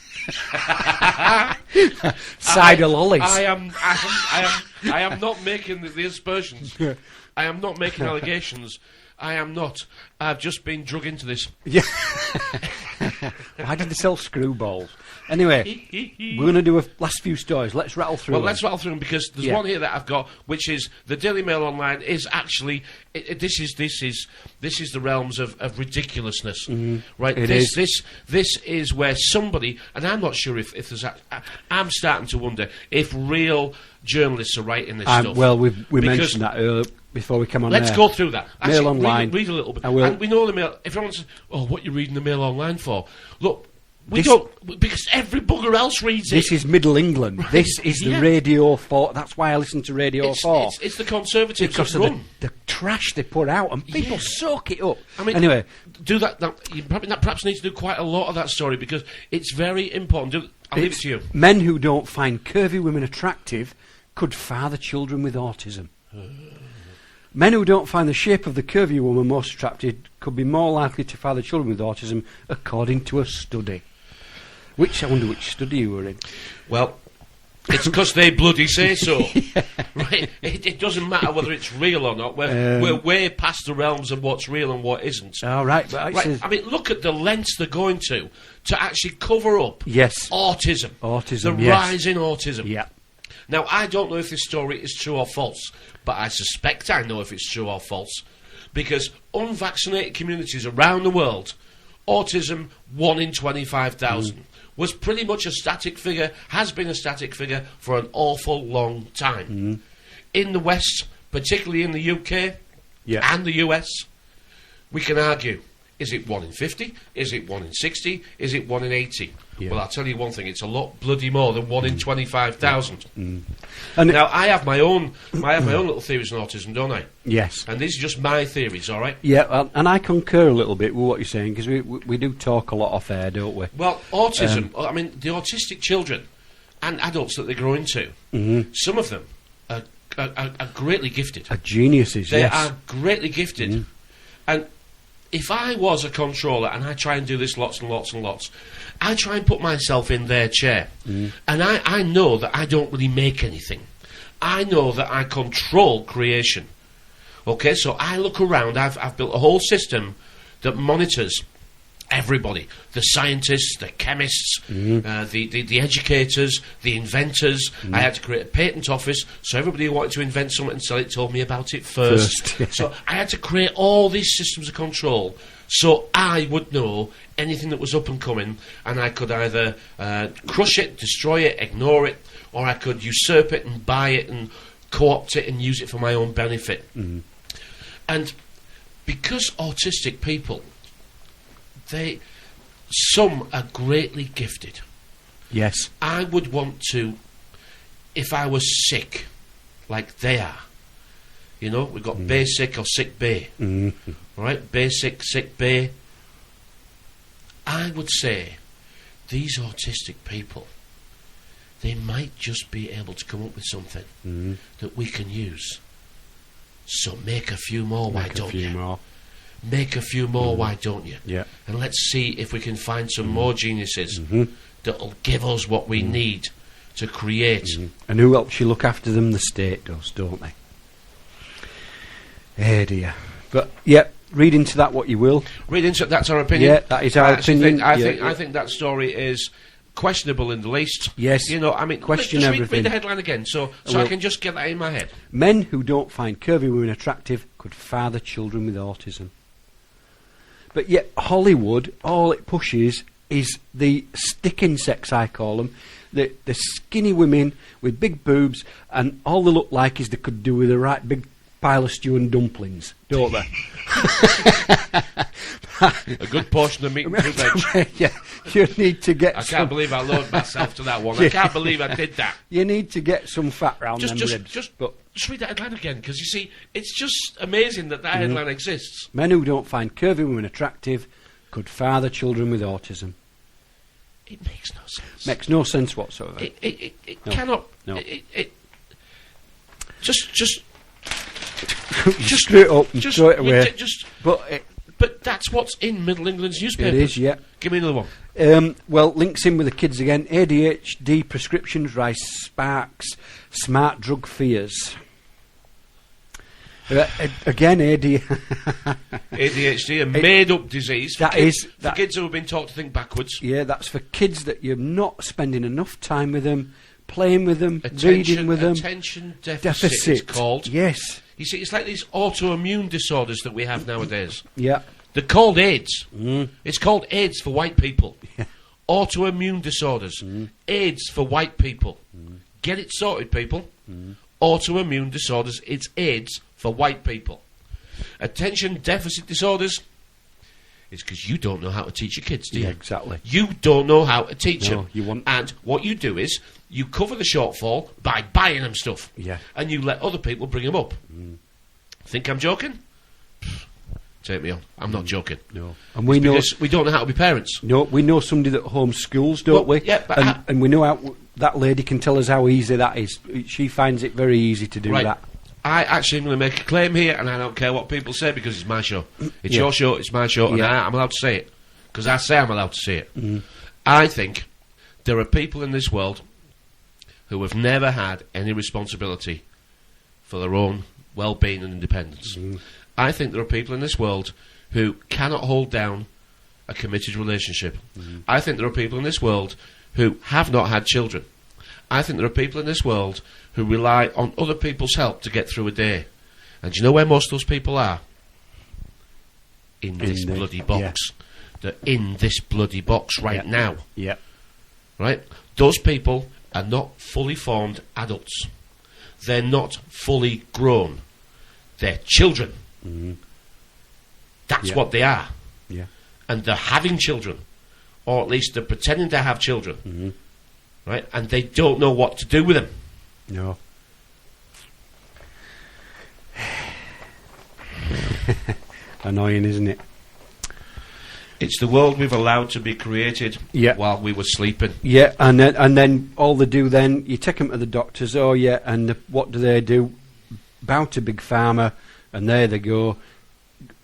Cider lollies. I am not making the aspersions. I am not making allegations. I am not. I've just been drug into this. Yeah. Why did they sell screwballs? Anyway, we're going to do a last few stories. Let's rattle through them. Let's rattle through them because there's one here that I've got, which is the Daily Mail Online is actually this is the realms of ridiculousness, right? This is where somebody, and I'm not sure if there's. I'm starting to wonder if real journalists are writing this stuff. Well, we mentioned that earlier. Before we come on, let's go through that. Actually, Mail Online. Read a little bit. I will. And we know the Mail. Everyone says, "Oh, what are you reading the Mail Online for?" Look, we don't because every bugger else reads it. This is Middle England. Right. This is the Radio 4. That's why I listen to Radio 4. It's the Conservatives because that of the trash they put out, and people soak it up. I mean, anyway, do that. You perhaps need to do quite a lot of that story because it's very important. I'll leave it to you. Men who don't find curvy women attractive could father children with autism. Men who don't find the shape of the curvy woman most attractive could be more likely to father children with autism, according to a study. I wonder which study you were in. Well, it's because they bloody say so. Right? It doesn't matter whether it's real or not. We're way past the realms of what's real and what isn't. All right. But I mean, look at the lengths they're going to actually cover up autism. The rise in autism. Yeah. Now, I don't know if this story is true or false, but I suspect I know if it's true or false, because unvaccinated communities around the world, autism 1 in 25,000 was pretty much a static figure, has been a static figure for an awful long time. In the West, particularly in the UK and the US, we can argue, is it 1 in 50? Is it 1 in 60? Is it 1 in 80? Yeah. Well, I'll tell you one thing, it's a lot bloody more than 1 in 25,000. Now, I have my own little theories on autism, don't I? Yes. And these are just my theories, all right? Yeah, and I concur a little bit with what you're saying, because we do talk a lot off air, don't we? Well, autism, I mean, the autistic children and adults that they grow into, some of them are greatly gifted. Are geniuses, They are greatly gifted. And if I was a controller, and I try and do this lots and lots and lots, I try and put myself in their chair, and I know that I don't really make anything. I know that I control creation. Okay, so I look around, I've built a whole system that monitors everybody, the scientists, the chemists, the educators, the inventors. I had to create a patent office, so everybody who wanted to invent something and sell it told me about it first. So I had to create all these systems of control so I would know anything that was up and coming, and I could either crush it, destroy it, ignore it, or I could usurp it and buy it and co-opt it and use it for my own benefit. And because autistic people, some are greatly gifted. Yes. I would want to, if I was sick, like they are, you know, we've got basic or sick bay, right? Basic, sick bay. I would say these autistic people, they might just be able to come up with something that we can use. So make a few more, why don't you? make a few more, why don't you? Yeah. And let's see if we can find some more geniuses that'll give us what we need to create. And who helps you look after them? The state does, don't they? Eh dear. But, yeah, read into that what you will. Read into it, that's our opinion. Yeah, that is our opinion. I think that story is questionable in the least. Yes. You know, I mean, Question just everything. read the headline again, so I can just get that in my head. Men who don't find curvy women attractive could father children with autism. But yet, Hollywood, all it pushes is the sticking sex, I call them. The skinny women with big boobs, and all they look like is they could do with a right big pile of stew and dumplings, don't they? A good portion of meat and two veg. Yeah, you need to get I can't believe I loaded myself to that one. I can't believe I did that. You need to get some fat round them ribs. Just read that headline again, because you see, it's just amazing that headline exists. Men who don't find curvy women attractive could father children with autism. It makes no sense. Makes no sense whatsoever. It cannot. No. Just straight up and straight away. But that's what's in Middle England's newspapers. It is, yeah. Give me another one. Well, links in with the kids again. ADHD prescriptions rise sparks smart drug fears. Again, ADHD, a made-up disease for kids who have been taught to think backwards. Yeah, that's for kids that you're not spending enough time with them, playing with them, reading with them. Attention deficit it's called. Yes. You see, it's like these autoimmune disorders that we have nowadays. Yeah. They're called AIDS. It's called AIDS for white people. Yeah. Autoimmune disorders. AIDS for white people. Get it sorted, people. Autoimmune disorders, it's AIDS for white people. Attention deficit disorders, it's because you don't know how to teach your kids, do you? Yeah, exactly. You don't know how to teach them. You and what you do is, you cover the shortfall by buying them stuff. Yeah. And you let other people bring them up. Think I'm joking? Take me on. I'm not joking. No. And we know we don't know how to be parents. No, we know somebody that homeschools, don't we? Yeah, but and we know how that lady can tell us how easy that is. She finds it very easy to do that. I actually am going to make a claim here, and I don't care what people say because it's my show. It's your show, it's my show, and I'm allowed to say it. Because I say I'm allowed to say it. I think there are people in this world who have never had any responsibility for their own well-being and independence. I think there are people in this world who cannot hold down a committed relationship. I think there are people in this world who have not had children. I think there are people in this world who rely on other people's help to get through a day. And do you know where most of those people are? In this bloody box. They're in this bloody box right now. Yeah. Right? Those people are not fully formed adults. They're not fully grown. They're children. That's what they are. Yeah. And they're having children. Or at least they're pretending to have children. Right? And they don't know what to do with them. No. Annoying, isn't it? It's the world we've allowed to be created while we were sleeping. Yeah, and then all they do then, you take them to the doctors, and what do? Bow to Big Pharma, and there they go,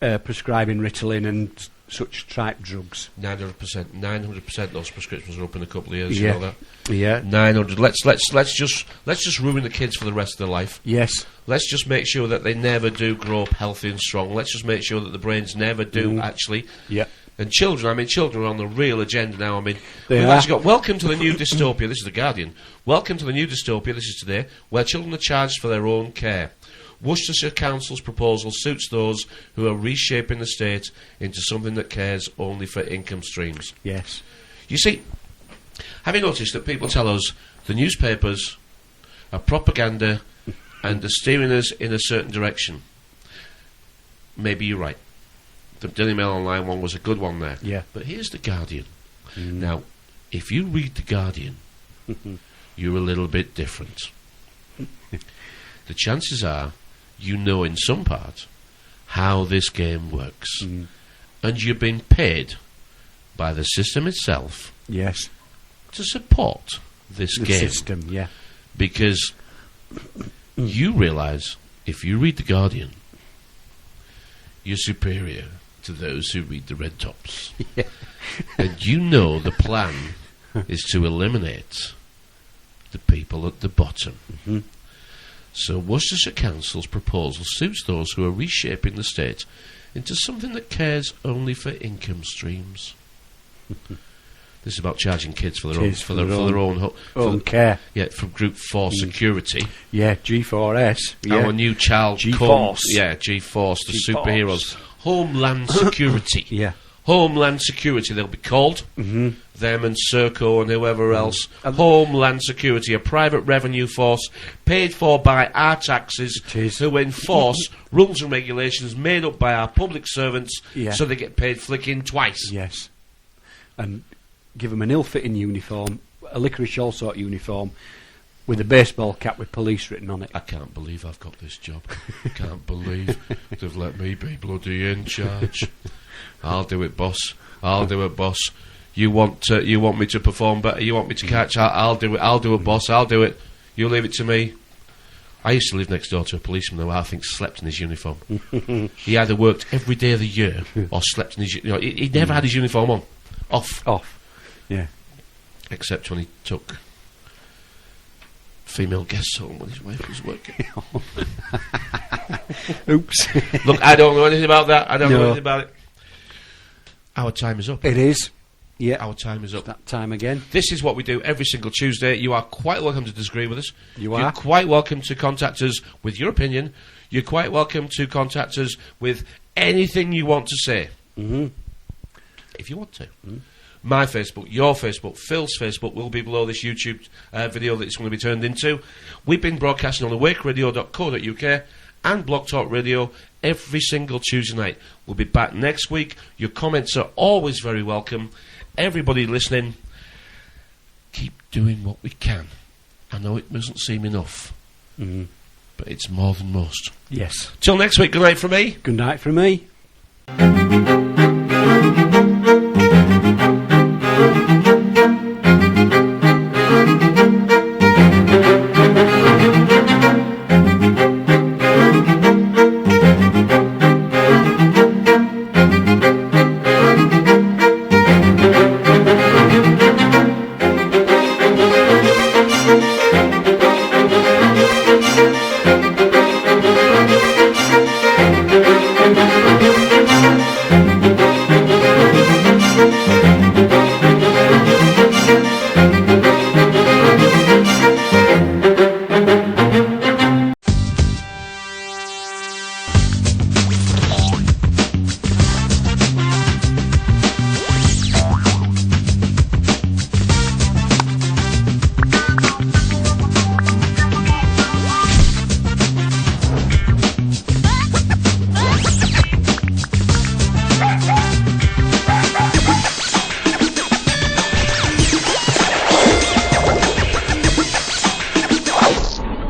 prescribing Ritalin and such type drugs. 900% those prescriptions are up in a couple of years, you know that? Yeah. 900. Let's just ruin the kids for the rest of their life. Yes. Let's just make sure that they never do grow up healthy and strong. Let's just make sure that the brains never do actually. Yeah. And children are on the real agenda now. I mean, we've actually got welcome to the new dystopia. This is The Guardian. Welcome to the new dystopia. This is today, where children are charged for their own care. Worcestershire Council's proposal suits those who are reshaping the state into something that cares only for income streams. Yes. You see, have you noticed that people tell us the newspapers are propaganda and they're steering us in a certain direction? Maybe you're right. The Daily Mail Online one was a good one there. Yeah. But here's The Guardian. Now, if you read The Guardian, you're a little bit different. The chances are you know in some part how this game works. And you're being paid by the system itself to support this game. System, yeah. Because you realise, if you read The Guardian, you're superior to those who read the red tops. Yeah. And you know the plan is to eliminate the people at the bottom. Mm-hmm. So Worcestershire Council's proposal suits those who are reshaping the state into something that cares only for income streams. This is about charging kids for their own care. Yeah, from Group 4 security. Yeah, G4S. Yeah. Our new child G-Force. G-Force, the G-Force. superheroes. Homeland Security. Yeah. Homeland Security, they'll be called. Mm-hmm. Them and Serco and whoever else. Homeland Security, a private revenue force paid for by our taxes, who enforce rules and regulations made up by our public servants, so they get paid flicking twice. Yes. And give them an ill-fitting uniform, a licorice all sort uniform, with a baseball cap with police written on it. I can't believe I've got this job. I can't believe they've let me be bloody in charge. I'll do it, boss. I'll do it, boss. You want me to perform better? You want me to catch? I'll do it. I'll do it, boss. I'll do it. You leave it to me. I used to live next door to a policeman who I think slept in his uniform. He either worked every day of the year or slept in his. He never had his uniform on. Off. Yeah. Except when he took female guests home when his wife was working. Oops. Look, I don't know anything about that. I don't know anything about it. Our time is up. It is. Yeah. Our time is up. It's that time again. This is what we do every single Tuesday. You are quite welcome to disagree with us. You're quite welcome to contact us with your opinion. You're quite welcome to contact us with anything you want to say. Mm-hmm. If you want to. Mm-hmm. My Facebook, your Facebook, Phil's Facebook will be below this YouTube video that it's going to be turned into. We've been broadcasting on awakeradio.co.uk and Blog Talk Radio every single Tuesday night. We'll be back next week. Your comments are always very welcome. Everybody listening, keep doing what we can. I know it doesn't seem enough, but it's more than most. Yes. Till next week, good night from me. Good night from me.